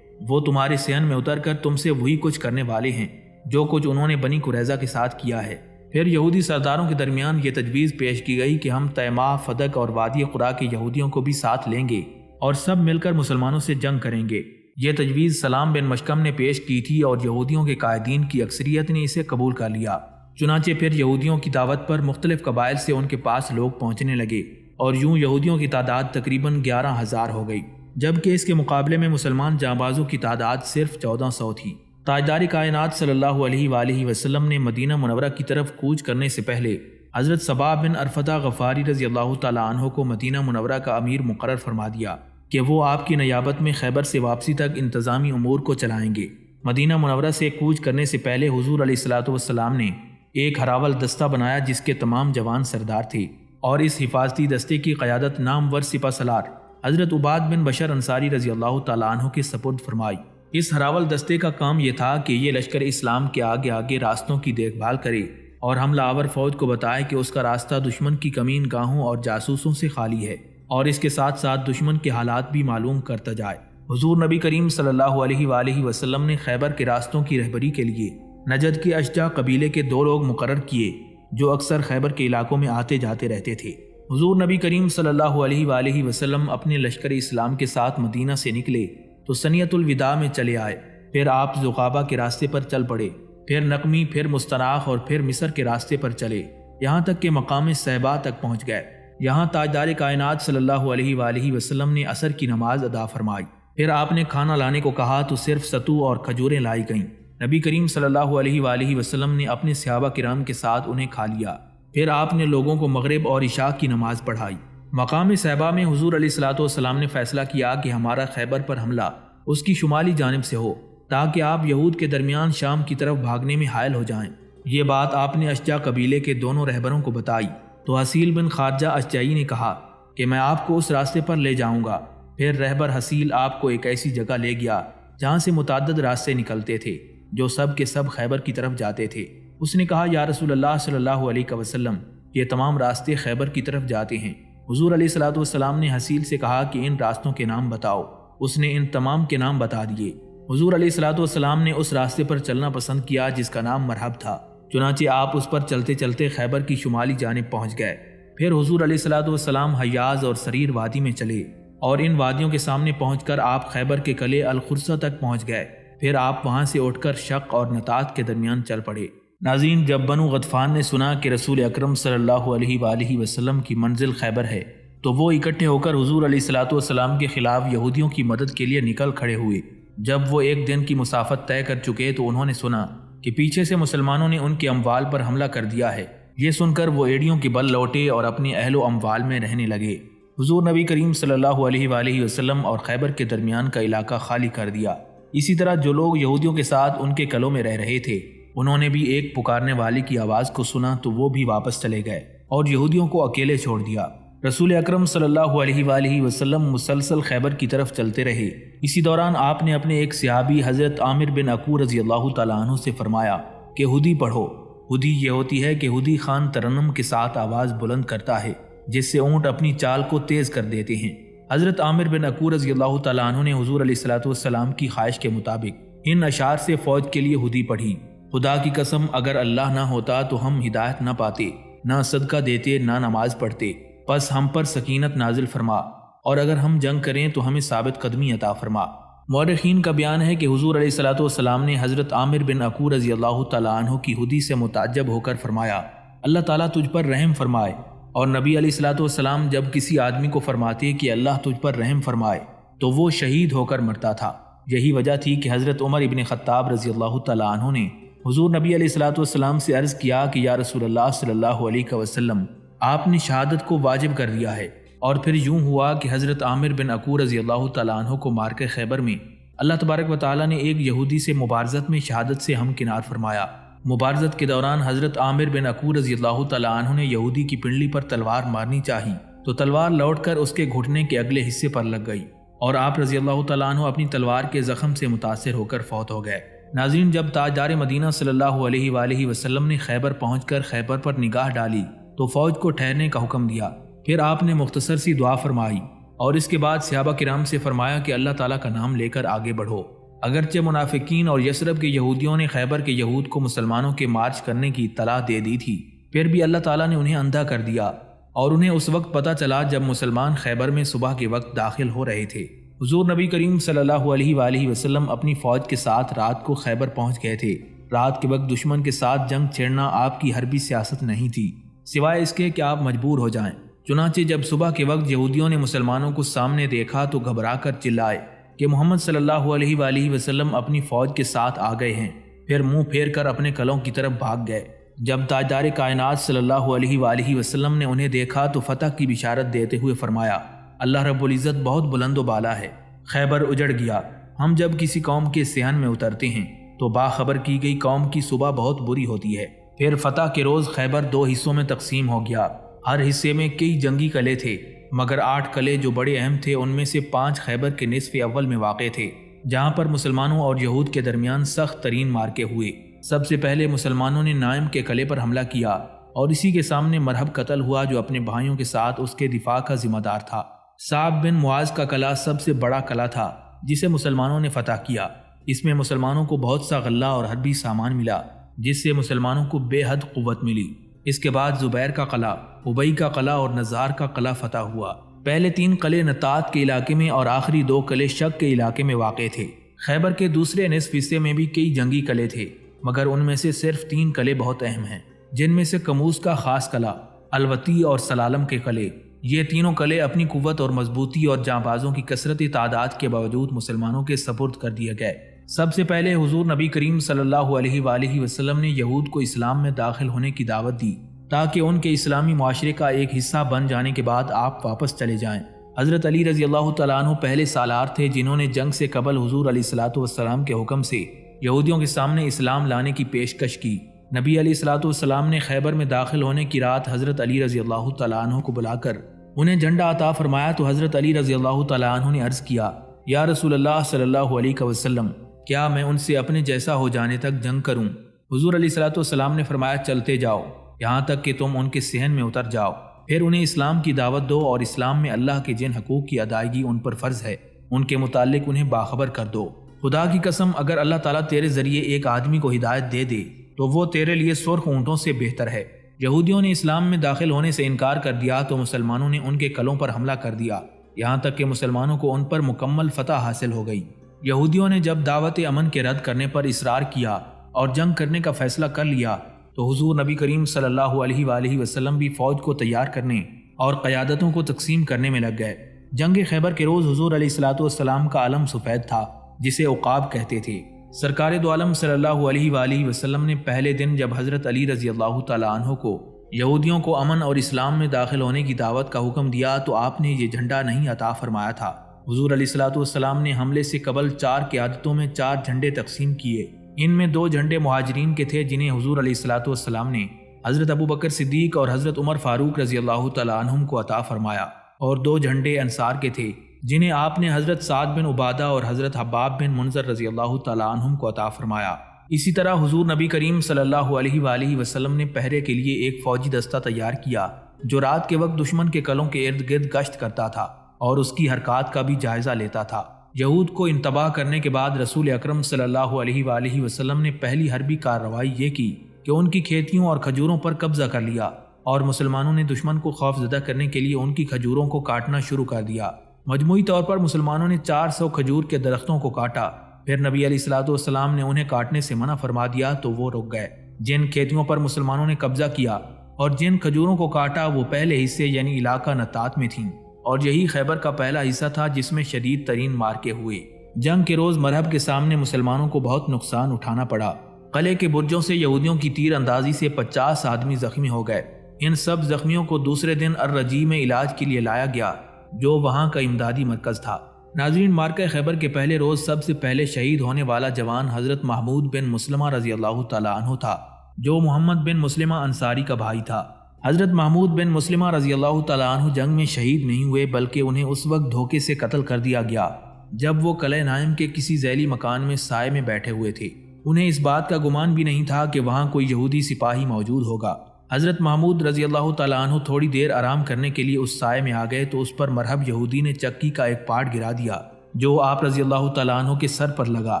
وہ تمہارے صحن میں اتر کر تم سے وہی کچھ کرنے والے ہیں جو کچھ انہوں نے بنی قریظہ کے ساتھ کیا ہے۔ پھر یہودی سرداروں کے درمیان یہ تجویز پیش کی گئی کہ ہم تیماء، فدق اور وادی قرا کے یہودیوں کو بھی ساتھ لیں گے اور سب مل کر مسلمانوں سے جنگ کریں گے۔ یہ تجویز سلام بن مشکم نے پیش کی تھی اور یہودیوں کے قائدین کی اکثریت نے اسے قبول کر لیا۔ چنانچہ پھر یہودیوں کی دعوت پر مختلف قبائل سے ان کے پاس لوگ پہنچنے لگے اور یوں یہودیوں کی تعداد تقریباً 11,000 ہو گئی، جبکہ اس کے مقابلے میں مسلمان جانبازوں کی تعداد صرف 1400 تھی۔ تاجدار کائنات صلی اللہ علیہ وآلہ وسلم نے مدینہ منورہ کی طرف کوچ کرنے سے پہلے حضرت صباح بن ارفدہ غفاری رضی اللہ تعالیٰ عنہ کو مدینہ منورہ کا امیر مقرر فرما دیا کہ وہ آپ کی نیابت میں خیبر سے واپسی تک انتظامی امور کو چلائیں گے۔ مدینہ منورہ سے کوچ کرنے سے پہلے حضور علیہ الصلوۃ والسلام نے ایک ہراول دستہ بنایا جس کے تمام جوان سردار تھے، اور اس حفاظتی دستے کی قیادت نامور سپہ سالار حضرت عباد بن بشر انصاری رضی اللہ تعالیٰ عنہ کے سپرد فرمائی۔ اس ہراول دستے کا کام یہ تھا کہ یہ لشکر اسلام کے آگے آگے راستوں کی دیکھ بھال کرے اور حملہ آور فوج کو بتائے کہ اس کا راستہ دشمن کی کمین گاہوں اور جاسوسوں سے خالی ہے، اور اس کے ساتھ ساتھ دشمن کے حالات بھی معلوم کرتا جائے۔ حضور نبی کریم صلی اللہ علیہ وآلہ وسلم نے خیبر کے راستوں کی رہبری کے لیے نجد کے اشجع قبیلے کے 2 لوگ مقرر کیے جو اکثر خیبر کے علاقوں میں آتے جاتے رہتے تھے۔ حضور نبی کریم صلی اللہ علیہ وآلہ وسلم اپنے لشکر اسلام کے ساتھ مدینہ سے نکلے تو سنیت الوداع میں چلے آئے، پھر آپ ذقابہ کے راستے پر چل پڑے، پھر نقمی، پھر مستناخ اور پھر مصر کے راستے پر چلے، یہاں تک کہ مقام صہبا تک پہنچ گئے۔ یہاں تاجدار کائنات صلی اللہ علیہ وآلہ وسلم نے عصر کی نماز ادا فرمائی۔ پھر آپ نے کھانا لانے کو کہا تو صرف ستو اور کھجوریں لائی گئیں۔ نبی کریم صلی اللہ علیہ وآلہ وسلم نے اپنے صحابہ کرام کے ساتھ انہیں کھا لیا۔ پھر آپ نے لوگوں کو مغرب اور عشاء کی نماز پڑھائی۔ مقام صہبا میں حضور علیہ الصلوۃ والسلام نے فیصلہ کیا کہ ہمارا خیبر پر حملہ اس کی شمالی جانب سے ہو تاکہ آپ یہود کے درمیان شام کی طرف بھاگنے میں حائل ہو جائیں۔ یہ بات آپ نے اشجع قبیلے کے دونوں رہبروں کو بتائی تو حسیل بن خارجہ اشجعی نے کہا کہ میں آپ کو اس راستے پر لے جاؤں گا۔ پھر رہبر حسیل آپ کو ایک ایسی جگہ لے گیا جہاں سے متعدد راستے نکلتے تھے جو سب کے سب خیبر کی طرف جاتے تھے۔ اس نے کہا، یا رسول اللہ صلی اللہ علیہ وسلم، یہ تمام راستے خیبر کی طرف جاتے ہیں۔ حضور علیہ الصلوۃ والسلام نے حسیل سے کہا کہ ان راستوں کے نام بتاؤ۔ اس نے ان تمام کے نام بتا دیے۔ حضور علیہ الصلوۃ والسلام نے اس راستے پر چلنا پسند کیا جس کا نام مرحب تھا، چنانچہ آپ اس پر چلتے چلتے خیبر کی شمالی جانب پہنچ گئے۔ پھر حضور علیہ الصلوۃ والسلام حیاض اور سریر وادی میں چلے اور ان وادیوں کے سامنے پہنچ کر آپ خیبر کے قلعے الخرصہ تک پہنچ گئے۔ پھر آپ وہاں سے اٹھ کر شق اور نطات کے درمیان چل پڑے۔ ناظرین، جب بنو غطفان نے سنا کہ رسول اکرم صلی اللہ علیہ وآلہ وسلم کی منزل خیبر ہے تو وہ اکٹھے ہو کر حضور علیہ الصلوۃ والسلام کے خلاف یہودیوں کی مدد کے لیے نکل کھڑے ہوئے۔ جب وہ 1 دن کی مسافت طے کر چکے تو انہوں نے سنا کہ پیچھے سے مسلمانوں نے ان کے اموال پر حملہ کر دیا ہے۔ یہ سن کر وہ ایڑیوں کے بل لوٹے اور اپنے اہل و اموال میں رہنے لگے۔ حضور نبی کریم صلی اللہ علیہ وآلہ وسلم اور خیبر کے درمیان کا علاقہ خالی کر دیا۔ اسی طرح جو لوگ یہودیوں کے ساتھ ان کے قلعوں میں رہ رہے تھے انہوں نے بھی ایک پکارنے والے کی آواز کو سنا تو وہ بھی واپس چلے گئے اور یہودیوں کو اکیلے چھوڑ دیا۔ رسول اکرم صلی اللہ علیہ وآلہ وسلم مسلسل خیبر کی طرف چلتے رہے۔ اسی دوران آپ نے اپنے ایک صحابی حضرت عامر بن عقو رضی اللہ تعالیٰ عنہ سے فرمایا کہ ہدی پڑھو۔ ہدی یہ ہوتی ہے کہ ہدی خان ترنم کے ساتھ آواز بلند کرتا ہے جس سے اونٹ اپنی چال کو تیز کر دیتے ہیں۔ حضرت عامر بن عقو رضی اللہ تعالیٰ عنہ نے حضور علیہ الصلوۃ والسلام کی خواہش کے مطابق ان اشعار سے فوج کے لیے ہدی پڑھی۔ خدا کی قسم، اگر اللہ نہ ہوتا تو ہم ہدایت نہ پاتے، نہ صدقہ دیتے، نہ نماز پڑھتے، پس ہم پر سکینت نازل فرما، اور اگر ہم جنگ کریں تو ہمیں ثابت قدمی عطا فرما۔ مورخین کا بیان ہے کہ حضور علیہ الصلوۃ والسلام نے حضرت عامر بن عقو رضی اللہ تعالیٰ عنہ کی ہدی سے متعجب ہو کر فرمایا، اللہ تعالیٰ تجھ پر رحم فرمائے۔ اور نبی علیہ الصلوۃ والسلام جب کسی آدمی کو فرماتے کہ اللہ تجھ پر رحم فرمائے تو وہ شہید ہو کر مرتا تھا۔ یہی وجہ تھی کہ حضرت عمر ابن خطاب رضی اللہ تعالیٰ عنہ نے حضور نبی علیہ الصلوۃ والسلام سے عرض کیا کہ یا رسول اللہ صلی اللہ علیہ وسلم، آپ نے شہادت کو واجب کر دیا ہے۔ اور پھر یوں ہوا کہ حضرت عامر بن عقو رضی اللہ تعالیٰ عنہ کو مار کے خیبر میں اللہ تبارک و تعالیٰ نے ایک یہودی سے مبارزت میں شہادت سے ہمکنار فرمایا۔ مبارزت کے دوران حضرت عامر بن عقو رضی اللہ تعالیٰ عنہ نے یہودی کی پنڈلی پر تلوار مارنی چاہی تو تلوار لوٹ کر اس کے گھٹنے کے اگلے حصے پر لگ گئی اور آپ رضی اللہ تعالیٰ عنہ اپنی تلوار کے زخم سے متاثر ہو کر فوت ہو گئے۔ ناظرین، جب تاجدار مدینہ صلی اللہ علیہ وآلہ وسلم نے خیبر پہنچ کر خیبر پر نگاہ ڈالی تو فوج کو ٹھہرنے کا حکم دیا۔ پھر آپ نے مختصر سی دعا فرمائی اور اس کے بعد صحابہ کرام سے فرمایا کہ اللہ تعالیٰ کا نام لے کر آگے بڑھو۔ اگرچہ منافقین اور یثرب کے یہودیوں نے خیبر کے یہود کو مسلمانوں کے مارچ کرنے کی اطلاع دے دی تھی، پھر بھی اللہ تعالیٰ نے انہیں اندھا کر دیا اور انہیں اس وقت پتہ چلا جب مسلمان خیبر میں صبح کے وقت داخل ہو رہے تھے۔ حضور نبی کریم صلی اللہ علیہ وآلہ وسلم اپنی فوج کے ساتھ رات کو خیبر پہنچ گئے تھے۔ رات کے وقت دشمن کے ساتھ جنگ چھیڑنا آپ کی حربی سیاست نہیں تھی، سوائے اس کے کہ آپ مجبور ہو جائیں۔ چنانچہ جب صبح کے وقت یہودیوں نے مسلمانوں کو سامنے دیکھا تو گھبرا کر چلائے کہ محمد صلی اللہ علیہ وآلہ وسلم اپنی فوج کے ساتھ آ گئے ہیں، پھر منہ پھیر کر اپنے قلعوں کی طرف بھاگ گئے۔ جب تاجدار کائنات صلی اللہ علیہ وآلہ وسلم نے انہیں دیکھا تو فتح کی بشارت دیتے ہوئے فرمایا، اللہ رب العزت بہت بلند و بالا ہے، خیبر اجڑ گیا۔ ہم جب کسی قوم کے صحن میں اترتے ہیں تو باخبر کی گئی قوم کی صبح بہت بری ہوتی ہے۔ پھر فتح کے روز خیبر 2 حصوں میں تقسیم ہو گیا، ہر حصے میں کئی جنگی قلعے تھے، مگر 8 قلعے جو بڑے اہم تھے ان میں سے 5 خیبر کے نصف اول میں واقع تھے، جہاں پر مسلمانوں اور یہود کے درمیان سخت ترین مارکے ہوئے۔ سب سے پہلے مسلمانوں نے نائم کے قلعے پر حملہ کیا اور اسی کے سامنے مرہب قتل ہوا جو اپنے بھائیوں کے ساتھ اس کے دفاع کا ذمہ دار تھا۔ صعب بن معاذ کا قلعہ سب سے بڑا قلعہ تھا جسے مسلمانوں نے فتح کیا۔ اس میں مسلمانوں کو بہت سا غلہ اور حربی سامان ملا جس سے مسلمانوں کو بے حد قوت ملی۔ اس کے بعد زبیر کا قلعہ، ابئی کا قلعہ اور نزار کا قلعہ فتح ہوا۔ پہلے 3 قلعے نطات کے علاقے میں اور آخری 2 قلعے شک کے علاقے میں واقع تھے۔ خیبر کے دوسرے نصف حصے میں بھی کئی جنگی قلعے تھے، مگر ان میں سے صرف 3 قلعے بہت اہم ہیں، جن میں سے کموز کا خاص قلعہ، الوتی اور سلالم کے قلعے۔ یہ تینوں قلعے اپنی قوت اور مضبوطی اور جانبازوں کی کثرت تعداد کے باوجود مسلمانوں کے سپرد کر دیے گئے۔ سب سے پہلے حضور نبی کریم صلی اللہ علیہ وآلہ وسلم نے یہود کو اسلام میں داخل ہونے کی دعوت دی تاکہ ان کے اسلامی معاشرے کا ایک حصہ بن جانے کے بعد آپ واپس چلے جائیں۔ حضرت علی رضی اللہ تعالیٰ عنہ پہلے سالار تھے جنہوں نے جنگ سے قبل حضور علیہ الصلوۃ والسلام کے حکم سے یہودیوں کے سامنے اسلام لانے کی پیشکش کی۔ نبی علیہ الصلوۃ والسلام نے خیبر میں داخل ہونے کی رات حضرت علی رضی اللہ تعالیٰ عنہ کو بلا کر انہیں جھنڈا عطا فرمایا تو حضرت علی رضی اللہ تعالیٰ عنہ نے عرض کیا، یا رسول اللہ صلی اللہ علیہ وسلم، کیا میں ان سے اپنے جیسا ہو جانے تک جنگ کروں؟ حضور علیہ الصلوۃ والسلام نے فرمایا، چلتے جاؤ یہاں تک کہ تم ان کے صحن میں اتر جاؤ، پھر انہیں اسلام کی دعوت دو اور اسلام میں اللہ کے جن حقوق کی ادائیگی ان پر فرض ہے ان کے متعلق انہیں باخبر کر دو۔ خدا کی قسم، اگر اللہ تعالیٰ تیرے ذریعے ایک آدمی کو ہدایت دے دے تو وہ تیرے لیے سرخ اونٹوں سے بہتر ہے۔ یہودیوں نے اسلام میں داخل ہونے سے انکار کر دیا تو مسلمانوں نے ان کے قلعوں پر حملہ کر دیا، یہاں تک کہ مسلمانوں کو ان پر مکمل فتح حاصل ہو گئی۔ یہودیوں نے جب دعوت امن کے رد کرنے پر اصرار کیا اور جنگ کرنے کا فیصلہ کر لیا تو حضور نبی کریم صلی اللہ علیہ وآلہ وسلم بھی فوج کو تیار کرنے اور قیادتوں کو تقسیم کرنے میں لگ گئے۔ جنگ خیبر کے روز حضور علیہ الصلوۃ والسلام کا علم سفید تھا جسے عقاب کہتے تھے۔ سرکار دو عالم صلی اللہ علیہ وآلہ وسلم نے پہلے دن جب حضرت علی رضی اللہ تعالیٰ عنہ کو یہودیوں کو امن اور اسلام میں داخل ہونے کی دعوت کا حکم دیا تو آپ نے یہ جھنڈا نہیں عطا فرمایا تھا۔ حضور علیہ الصلوۃ والسلام نے حملے سے قبل 4 قیادتوں میں 4 جھنڈے تقسیم کیے۔ ان میں 2 جھنڈے مہاجرین کے تھے جنہیں حضور علیہ الصلوۃ والسلام نے حضرت ابو بکر صدیق اور حضرت عمر فاروق رضی اللہ تعالیٰ عنہم کو عطا فرمایا، اور 2 جھنڈے انصار کے تھے جنہیں آپ نے حضرت سعد بن عبادہ اور حضرت حباب بن منذر رضی اللہ تعالیٰ عنہم کو عطا فرمایا۔ اسی طرح حضور نبی کریم صلی اللہ علیہ وآلہ وسلم نے پہرے کے لیے ایک فوجی دستہ تیار کیا جو رات کے وقت دشمن کے قلعوں کے ارد گرد گشت کرتا تھا اور اس کی حرکات کا بھی جائزہ لیتا تھا۔ یہود کو انتباہ کرنے کے بعد رسول اکرم صلی اللہ علیہ وآلہ وسلم نے پہلی حربی کارروائی یہ کی کہ ان کی کھیتیوں اور کھجوروں پر قبضہ کر لیا، اور مسلمانوں نے دشمن کو خوف زدہ کرنے کے لیے ان کی کھجوروں کو کاٹنا شروع کر دیا۔ مجموعی طور پر مسلمانوں نے 400 کھجور کے درختوں کو کاٹا۔ پھر نبی علیہ الصلوۃ والسلام نے انہیں کاٹنے سے منع فرما دیا تو وہ رک گئے۔ جن کھیتیوں پر مسلمانوں نے قبضہ کیا اور جن کھجوروں کو کاٹا وہ پہلے حصے یعنی علاقہ نطات میں تھیں، اور یہی خیبر کا پہلا حصہ تھا جس میں شدید ترین مارکے ہوئے۔ جنگ کے روز مرہب کے سامنے مسلمانوں کو بہت نقصان اٹھانا پڑا۔ قلعے کے برجوں سے یہودیوں کی تیر اندازی سے 50 آدمی زخمی ہو گئے۔ ان سب زخمیوں کو دوسرے دن الرجی میں علاج کے لیے لایا گیا جو وہاں کا امدادی مرکز تھا۔ ناظرین، مارکہ خیبر کے پہلے روز سب سے پہلے شہید ہونے والا جوان حضرت محمود بن مسلمہ رضی اللہ تعالیٰ عنہ تھا جو محمد بن مسلمہ انصاری کا بھائی تھا۔ حضرت محمود بن مسلمہ رضی اللہ تعالیٰ عنہ جنگ میں شہید نہیں ہوئے، بلکہ انہیں اس وقت دھوکے سے قتل کر دیا گیا جب وہ قلعہ نائم کے کسی ذیلی مکان میں سائے میں بیٹھے ہوئے تھے۔ انہیں اس بات کا گمان بھی نہیں تھا کہ وہاں کوئی یہودی سپاہی موجود ہوگا۔ حضرت محمود رضی اللہ تعالیٰ عنہ تھوڑی دیر آرام کرنے کے لیے اس سائے میں آ گئے تو اس پر مرہب یہودی نے چکی کا ایک پارٹ گرا دیا جو آپ رضی اللہ تعالیٰ عنہ کے سر پر لگا،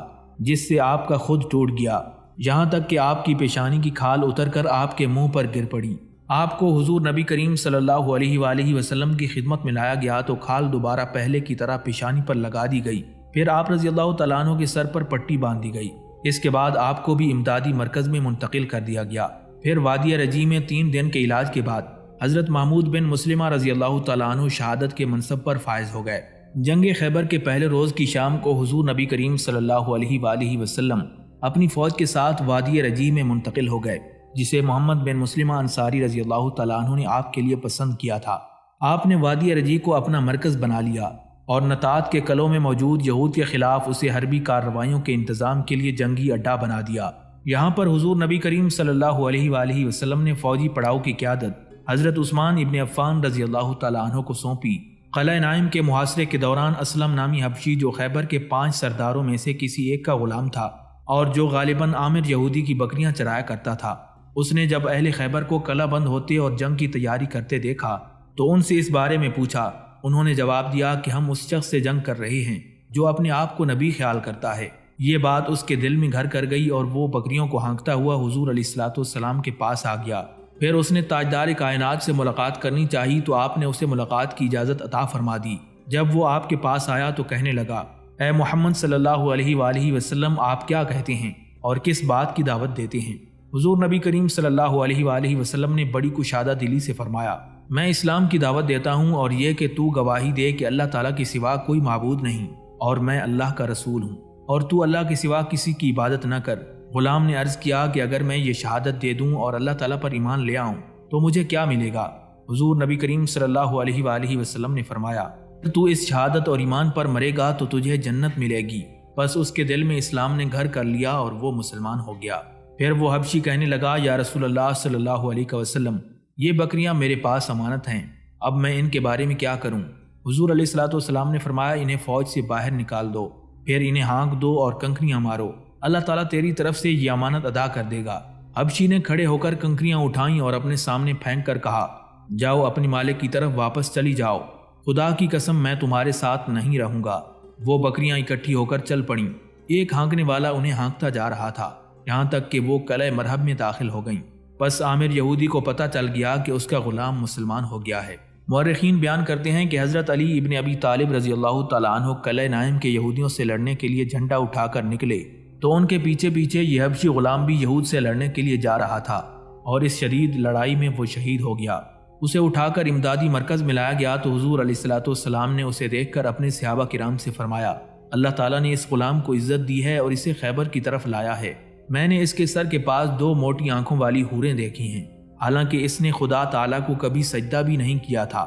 جس سے آپ کا خود ٹوٹ گیا، یہاں تک کہ آپ کی پیشانی کی کھال اتر کر آپ کے منہ پر گر پڑی۔ آپ کو حضور نبی کریم صلی اللہ علیہ وآلہ وسلم کی خدمت میں لایا گیا تو کھال دوبارہ پہلے کی طرح پیشانی پر لگا دی گئی، پھر آپ رضی اللہ تعالیٰ عنہ کے سر پر پٹی باندھ دی گئی۔ اس کے بعد آپ کو بھی امدادی مرکز میں منتقل کر دیا گیا۔ پھر وادی رجی میں 3 دن کے علاج کے بعد حضرت محمود بن مسلمہ رضی اللہ تعالیٰ عنہ شہادت کے منصب پر فائز ہو گئے۔ جنگ خیبر کے پہلے روز کی شام کو حضور نبی کریم صلی اللہ علیہ وآلہ وسلم اپنی فوج کے ساتھ وادی رجی میں منتقل ہو گئے، جسے محمد بن مسلمہ انصاری رضی اللہ تعالیٰ عنہ نے آپ کے لیے پسند کیا تھا۔ آپ نے وادی رجی کو اپنا مرکز بنا لیا اور نطات کے قلعوں میں موجود یہود کے خلاف اسے حربی کارروائیوں کے انتظام کے لیے جنگی اڈا بنا دیا۔ یہاں پر حضور نبی کریم صلی اللہ علیہ وآلہ وسلم نے فوجی پڑاؤ کی قیادت حضرت عثمان ابن عفان رضی اللہ تعالیٰ عنہ کو سونپی۔ قلعہ نائم کے محاصرے کے دوران اسلم نامی حبشی، جو خیبر کے 5 سرداروں میں سے کسی ایک کا غلام تھا اور جو غالباً عامر یہودی کی بکریاں چرایا کرتا تھا، اس نے جب اہل خیبر کو قلعہ بند ہوتے اور جنگ کی تیاری کرتے دیکھا تو ان سے اس بارے میں پوچھا۔ انہوں نے جواب دیا کہ ہم اس شخص سے جنگ کر رہے ہیں جو اپنے آپ کو نبی خیال کرتا ہے۔ یہ بات اس کے دل میں گھر کر گئی اور وہ بکریوں کو ہانکتا ہوا حضور علیہ الصلوۃ والسلام کے پاس آ گیا۔ پھر اس نے تاجدار کائنات سے ملاقات کرنی چاہی تو آپ نے اسے ملاقات کی اجازت عطا فرما دی۔ جب وہ آپ کے پاس آیا تو کہنے لگا، اے محمد صلی اللہ علیہ وآلہ وسلم، آپ کیا کہتے ہیں اور کس بات کی دعوت دیتے ہیں؟ حضور نبی کریم صلی اللہ علیہ وآلہ وسلم نے بڑی کشادہ دلی سے فرمایا، میں اسلام کی دعوت دیتا ہوں اور یہ کہ تو گواہی دے کہ اللہ تعالیٰ کے سوا کوئی معبود نہیں اور میں اللہ کا رسول ہوں، اور تو اللہ کے سوا کسی کی عبادت نہ کر۔ غلام نے عرض کیا کہ اگر میں یہ شہادت دے دوں اور اللہ تعالیٰ پر ایمان لے آؤں تو مجھے کیا ملے گا؟ حضور نبی کریم صلی اللہ علیہ وآلہ وسلم نے فرمایا، تو اس شہادت اور ایمان پر مرے گا تو تجھے جنت ملے گی۔ بس اس کے دل میں اسلام نے گھر کر لیا اور وہ مسلمان ہو گیا۔ پھر وہ حبشی کہنے لگا، یا رسول اللہ صلی اللہ علیہ وسلم، یہ بکریاں میرے پاس امانت ہیں، اب میں ان کے بارے میں کیا کروں؟ حضور علیہ الصلوۃ والسلام نے فرمایا، انہیں فوج سے باہر نکال دو، پھر انہیں ہانک دو اور کنکریاں مارو، اللہ تعالیٰ تیری طرف سے یہ امانت ادا کر دے گا۔ حبشی نے کھڑے ہو کر کنکریاں اٹھائیں اور اپنے سامنے پھینک کر کہا، جاؤ اپنے مالک کی طرف واپس چلی جاؤ، خدا کی قسم میں تمہارے ساتھ نہیں رہوں گا۔ وہ بکریاں اکٹھی ہو کر چل پڑیں، ایک ہانکنے والا انہیں ہانکتا جا رہا تھا، یہاں تک کہ وہ قلعہ مرحب میں داخل ہو گئیں۔ بس عامر یہودی کو پتہ چل گیا کہ اس کا غلام مسلمان ہو گیا ہے۔ مورخین بیان کرتے ہیں کہ حضرت علی ابن ابی طالب رضی اللہ تعالیٰ عنہ قلعہ نائم کے یہودیوں سے لڑنے کے لیے جھنڈا اٹھا کر نکلے تو ان کے پیچھے پیچھے یہ حبشی غلام بھی یہود سے لڑنے کے لیے جا رہا تھا، اور اس شدید لڑائی میں وہ شہید ہو گیا۔ اسے اٹھا کر امدادی مرکز میں لایا گیا تو حضور علیہ الصلوۃ والسلام نے اسے دیکھ کر اپنے صحابہ کرام سے فرمایا، اللہ تعالیٰ نے اس غلام کو عزت دی ہے اور اسے خیبر کی طرف لایا ہے۔ میں نے اس کے سر کے پاس 2 موٹی آنکھوں والی حوریں دیکھی ہیں، حالانکہ اس نے خدا تعالیٰ کو کبھی سجدہ بھی نہیں کیا تھا۔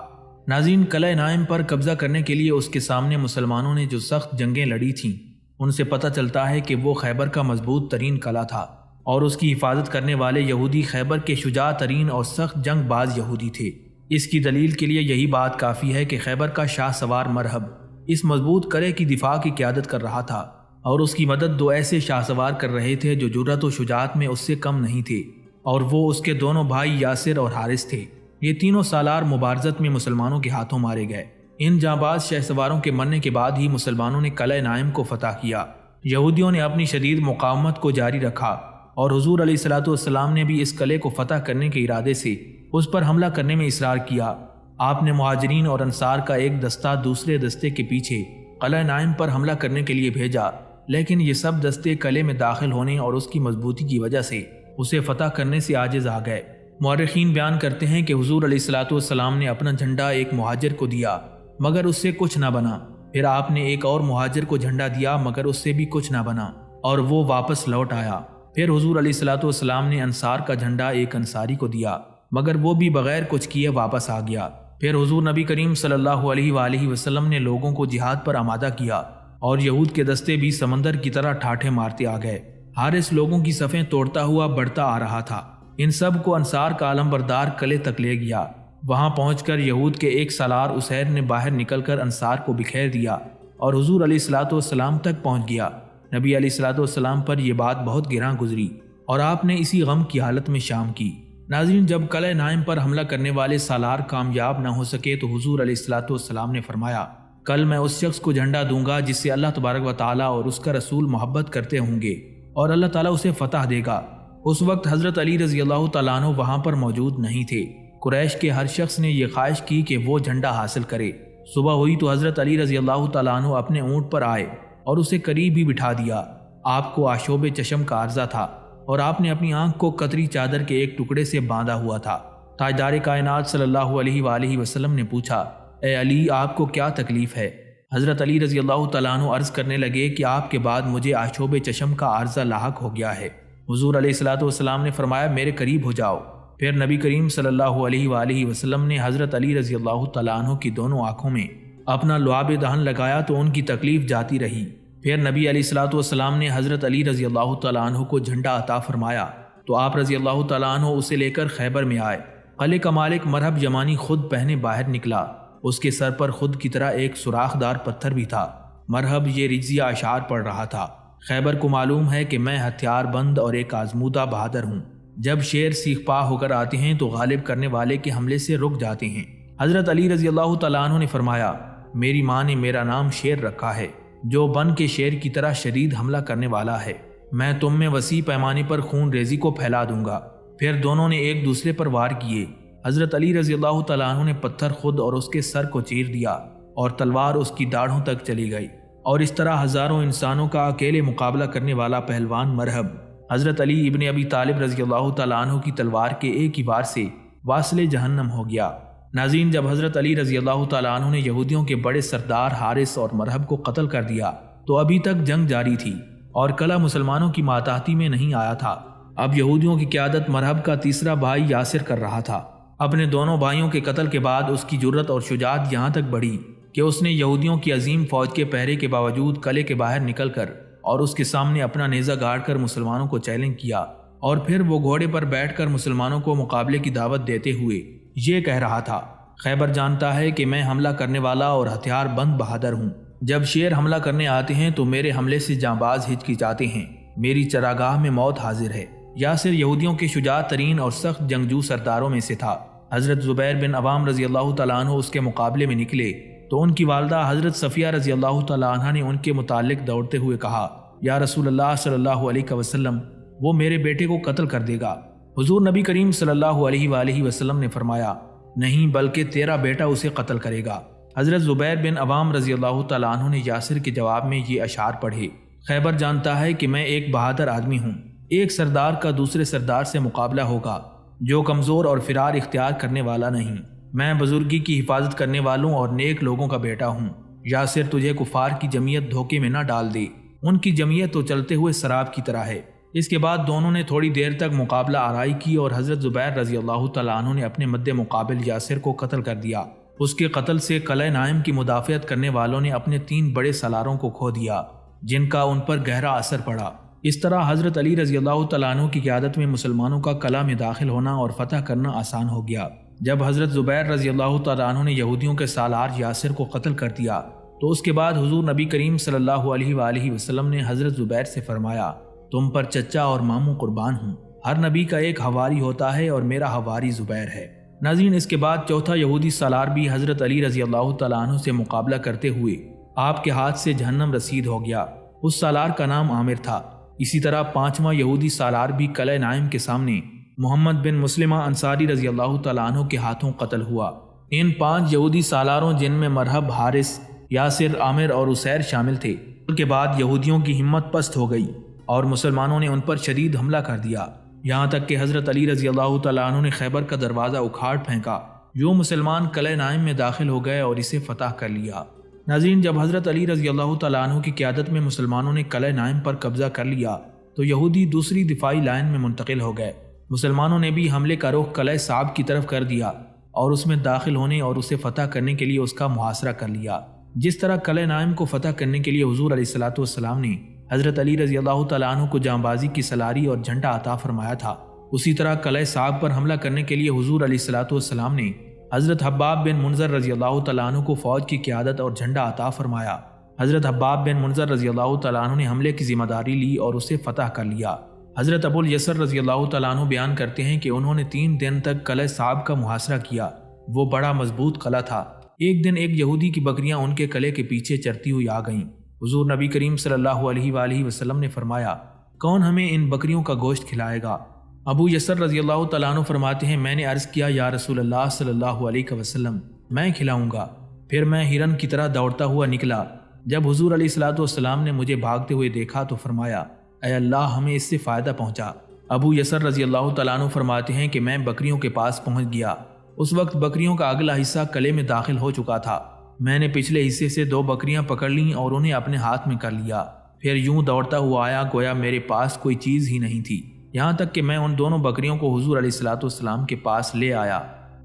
ناظرین، قلعہ نائم پر قبضہ کرنے کے لیے اس کے سامنے مسلمانوں نے جو سخت جنگیں لڑی تھیں، ان سے پتہ چلتا ہے کہ وہ خیبر کا مضبوط ترین قلعہ تھا اور اس کی حفاظت کرنے والے یہودی خیبر کے شجاع ترین اور سخت جنگ باز یہودی تھے۔ اس کی دلیل کے لیے یہی بات کافی ہے کہ خیبر کا شاہ سوار مرہب اس مضبوط قلعے کی دفاع کی قیادت کر رہا تھا اور اس کی مدد 2 ایسے شاہ سوار کر رہے تھے جو جرأت و شجاعت میں اس سے کم نہیں تھے، اور وہ اس کے دونوں بھائی یاسر اور حارث تھے۔ یہ تینوں سالار مبارزت میں مسلمانوں کے ہاتھوں مارے گئے۔ ان جانباز شاہ سواروں کے مرنے کے بعد ہی مسلمانوں نے قلعہ نائم کو فتح کیا۔ یہودیوں نے اپنی شدید مقاومت کو جاری رکھا اور حضور علیہ الصلوۃ والسلام نے بھی اس قلعے کو فتح کرنے کے ارادے سے اس پر حملہ کرنے میں اصرار کیا۔ آپ نے مہاجرین اور انصار کا ایک دستہ دوسرے دستے کے پیچھے قلعہ نائم پر حملہ کرنے کے لیے بھیجا، لیکن یہ سب دستے قلعے میں داخل ہونے اور اس کی مضبوطی کی وجہ سے اسے فتح کرنے سے عاجز آ گئے۔ مورخین بیان کرتے ہیں کہ حضور علیہ الصلوۃ والسلام نے اپنا جھنڈا ایک مہاجر کو دیا مگر اس سے کچھ نہ بنا، پھر آپ نے ایک اور مہاجر کو جھنڈا دیا مگر اس سے بھی کچھ نہ بنا اور وہ واپس لوٹ آیا۔ پھر حضور علیہ الصلوۃ والسلام نے انصار کا جھنڈا ایک انصاری کو دیا مگر وہ بھی بغیر کچھ کیے واپس آ گیا۔ پھر حضور نبی کریم صلی اللہ علیہ وآلہ وسلم نے لوگوں کو جہاد پر آمادہ کیا اور یہود کے دستے بھی سمندر کی طرح ٹھاٹھے مارتے آ گئے۔ حارث لوگوں کی صفیں توڑتا ہوا بڑھتا آ رہا تھا ان سب کو انصار کا علم بردار قلعے تک لے گیا۔ وہاں پہنچ کر یہود کے ایک سالار اسیر نے باہر نکل کر انصار کو بکھیر دیا اور حضور علیہ الصلوۃ والسلام تک پہنچ گیا۔ نبی علیہ الصلوۃ والسلام پر یہ بات بہت گراں گزری اور آپ نے اسی غم کی حالت میں شام کی۔ ناظرین، جب قلعہ نائم پر حملہ کرنے والے سالار کامیاب نہ ہو سکے تو حضور علیہ الصلوۃ والسلام نے فرمایا، کل میں اس شخص کو جھنڈا دوں گا جس سے اللہ تبارک و تعالیٰ اور اس کا رسول محبت کرتے ہوں گے اور اللہ تعالیٰ اسے فتح دے گا۔ اس وقت حضرت علی رضی اللہ تعالیٰ عنہ وہاں پر موجود نہیں تھے۔ قریش کے ہر شخص نے یہ خواہش کی کہ وہ جھنڈا حاصل کرے۔ صبح ہوئی تو حضرت علی رضی اللہ تعالیٰ عنہ اپنے اونٹ پر آئے اور اسے قریب ہی بٹھا دیا۔ آپ کو آشوب چشم کا عرضہ تھا اور آپ نے اپنی آنکھ کو قطری چادر کے ایک ٹکڑے سے باندھا ہوا تھا۔ تاجدار کائنات صلی اللہ علیہ وآلہ وسلم نے پوچھا، اے علی، آپ کو کیا تکلیف ہے؟ حضرت علی رضی اللہ تعالیٰ عنہ عرض کرنے لگے کہ آپ کے بعد مجھے آشوب چشم کا عارضہ لاحق ہو گیا ہے۔ حضور علیہ الصلوۃ والسلام نے فرمایا، میرے قریب ہو جاؤ۔ پھر نبی کریم صلی اللہ علیہ وآلہ وسلم نے حضرت علی رضی اللہ تعالیٰ عنہ کی دونوں آنکھوں میں اپنا لعاب دہن لگایا تو ان کی تکلیف جاتی رہی۔ پھر نبی علیہ الصلوۃ والسلام نے حضرت علی رضی اللہ تعالیٰ عنہ کو جھنڈا عطا فرمایا تو آپ رضی اللہ تعالیٰ عنہ اسے لے کر خیبر میں آئے۔ قلعے کا مالک مرہب یمانی خود پہنے باہر نکلا۔ اس کے سر پر خود کی طرح ایک سوراخ دار پتھر بھی تھا۔ مرہب یہ رجزیہ اشعار پڑھ رہا تھا، خیبر کو معلوم ہے کہ میں ہتھیار بند اور ایک آزمودہ بہادر ہوں۔ جب شیر سیخ پا ہو کر آتے ہیں تو غالب کرنے والے کے حملے سے رک جاتے ہیں۔ حضرت علی رضی اللہ تعالیٰ عنہ نے فرمایا، میری ماں نے میرا نام شیر رکھا ہے، جو بن کے شیر کی طرح شدید حملہ کرنے والا ہے۔ میں تم میں وسیع پیمانے پر خون ریزی کو پھیلا دوں گا۔ پھر دونوں نے ایک دوسرے پر وار کیے۔ حضرت علی رضی اللہ تعالیٰ عنہ نے پتھر خود اور اس کے سر کو چیر دیا اور تلوار اس کی داڑھوں تک چلی گئی، اور اس طرح ہزاروں انسانوں کا اکیلے مقابلہ کرنے والا پہلوان مرہب حضرت علی ابن ابی طالب رضی اللہ تعالیٰ عنہ کی تلوار کے ایک ہی وار سے واصل جہنم ہو گیا۔ ناظرین، جب حضرت علی رضی اللہ تعالیٰ عنہ نے یہودیوں کے بڑے سردار حارث اور مرہب کو قتل کر دیا تو ابھی تک جنگ جاری تھی اور قلعہ مسلمانوں کی ماتحتی میں نہیں آیا تھا۔ اب یہودیوں کی قیادت مرہب کا تیسرا بھائی یاسر کر رہا تھا۔ اپنے دونوں بھائیوں کے قتل کے بعد اس کی جرت اور شجاعت یہاں تک بڑھی کہ اس نے یہودیوں کی عظیم فوج کے پہرے کے باوجود قلعے کے باہر نکل کر اور اس کے سامنے اپنا نیزہ گاڑ کر مسلمانوں کو چیلنج کیا، اور پھر وہ گھوڑے پر بیٹھ کر مسلمانوں کو مقابلے کی دعوت دیتے ہوئے یہ کہہ رہا تھا، خیبر جانتا ہے کہ میں حملہ کرنے والا اور ہتھیار بند بہادر ہوں۔ جب شیر حملہ کرنے آتے ہیں تو میرے حملے سے جانباز ہچکچاتے ہیں، میری چراگاہ میں موت حاضر ہے۔ یاسر یہودیوں کے شجاع ترین اور سخت جنگجو سرداروں میں سے تھا۔ حضرت زبیر بن عوام رضی اللہ تعالیٰ عنہ اس کے مقابلے میں نکلے تو ان کی والدہ حضرت صفیہ رضی اللہ تعالیٰ عنہ نے ان کے متعلق دوڑتے ہوئے کہا، یا رسول اللہ صلی اللہ علیہ وسلم، وہ میرے بیٹے کو قتل کر دے گا۔ حضور نبی کریم صلی اللہ علیہ وآلہ وسلم نے فرمایا، نہیں، بلکہ تیرا بیٹا اسے قتل کرے گا۔ حضرت زبیر بن عوام رضی اللہ تعالیٰ عنہ نے یاسر کے جواب میں یہ اشعار پڑھے، خیبر جانتا ہے کہ میں ایک بہادر آدمی ہوں۔ ایک سردار کا دوسرے سردار سے مقابلہ ہوگا جو کمزور اور فرار اختیار کرنے والا نہیں۔ میں بزرگی کی حفاظت کرنے والوں اور نیک لوگوں کا بیٹا ہوں۔ یاسر، تجھے کفار کی جمعیت دھوکے میں نہ ڈال دے، ان کی جمعیت تو چلتے ہوئے سراب کی طرح ہے۔ اس کے بعد دونوں نے تھوڑی دیر تک مقابلہ آرائی کی اور حضرت زبیر رضی اللہ تعالیٰ عنہ نے اپنے مد مقابل یاسر کو قتل کر دیا۔ اس کے قتل سے قلعہ نائم کی مدافعت کرنے والوں نے اپنے 3 بڑے سالاروں کو کھو دیا جن کا ان پر گہرا اثر پڑا۔ اس طرح حضرت علی رضی اللہ تعالیٰ عنہ کی قیادت میں مسلمانوں کا قلعہ میں داخل ہونا اور فتح کرنا آسان ہو گیا۔ جب حضرت زبیر رضی اللہ تعالیٰ عنہ نے یہودیوں کے سالار یاسر کو قتل کر دیا تو اس کے بعد حضور نبی کریم صلی اللہ علیہ وآلہ وسلم نے حضرت زبیر سے فرمایا، تم پر چچا اور ماموں قربان ہوں۔ ہر نبی کا ایک حواری ہوتا ہے اور میرا حواری زبیر ہے۔ ناظرین، اس کے بعد چوتھا یہودی سالار بھی حضرت علی رضی اللہ تعالیٰ عنہ سے مقابلہ کرتے ہوئے آپ کے ہاتھ سے جہنم رسید ہو گیا۔ اس سالار کا نام عامر تھا۔ اسی طرح 5واں یہودی سالار بھی قلعہ نائم کے سامنے محمد بن مسلمہ انصاری رضی اللہ تعالیٰ عنہ کے ہاتھوں قتل ہوا۔ ان 5 یہودی سالاروں جن میں مرہب، حارث، یاسر، عامر اور اسیر شامل تھے، ان کے بعد یہودیوں کی ہمت پست ہو گئی اور مسلمانوں نے ان پر شدید حملہ کر دیا، یہاں تک کہ حضرت علی رضی اللہ تعالیٰ عنہ نے خیبر کا دروازہ اکھاڑ پھینکا۔ جو مسلمان قلعہ نائم میں داخل ہو گئے اور اسے فتح کر لیا۔ ناظرین، جب حضرت علی رضی اللہ تعالیٰ عنہ کی قیادت میں مسلمانوں نے قلعہ نائم پر قبضہ کر لیا تو یہودی دوسری دفاعی لائن میں منتقل ہو گئے۔ مسلمانوں نے بھی حملے کا رخ قلعہ صعب کی طرف کر دیا اور اس میں داخل ہونے اور اسے فتح کرنے کے لیے اس کا محاصرہ کر لیا۔ جس طرح قلعہ نائم کو فتح کرنے کے لیے حضور علیہ الصلوۃ والسلام نے حضرت علی رضی اللہ تعالیٰ عنہ کو جانبازی کی سلاری اور جھنڈا عطا فرمایا تھا، اسی طرح قلعہ صاغ پر حملہ کرنے کے لیے حضور علیہ الصلوۃ والسلام نے حضرت حباب بن منذر رضی اللہ تعالیٰ عنہ کو فوج کی قیادت اور جھنڈا عطا فرمایا۔ حضرت حباب بن منذر رضی اللہ تعالیٰ عنہ نے حملے کی ذمہ داری لی اور اسے فتح کر لیا۔ حضرت ابو الیسر رضی اللہ تعالیٰ عنہ بیان کرتے ہیں کہ انہوں نے 3 دن تک قلعہ صاغ کا محاصرہ کیا۔ وہ بڑا مضبوط قلعہ تھا۔ ایک دن ایک یہودی کی بکریاں ان کے قلعے کے پیچھے چرتی ہوئی آ گئیں۔ حضور نبی کریم صلی اللہ علیہ وآلہ وسلم نے فرمایا، کون ہمیں ان بکریوں کا گوشت کھلائے گا؟ ابو یسر رضی اللہ تعالیٰ عنہ فرماتے ہیں، میں نے عرض کیا، یا رسول اللہ صلی اللہ علیہ وسلم، میں کھلاؤں گا۔ پھر میں ہرن کی طرح دوڑتا ہوا نکلا۔ جب حضور علیہ الصلوۃ والسلام نے مجھے بھاگتے ہوئے دیکھا تو فرمایا، اے اللہ، ہمیں اس سے فائدہ پہنچا۔ ابو یسر رضی اللہ تعالیٰ عنہ فرماتے ہیں کہ میں بکریوں کے پاس پہنچ گیا۔ اس وقت بکریوں کا اگلا حصہ قلعے میں داخل ہو چکا تھا۔ میں نے پچھلے حصے سے 2 بکریاں پکڑ لیں اور انہیں اپنے ہاتھ میں کر لیا۔ پھر یوں دوڑتا ہوا آیا گویا میرے پاس کوئی چیز ہی نہیں تھی، یہاں تک کہ میں ان دونوں بکریوں کو حضور علیہ الصلوۃ والسلام کے پاس لے آیا۔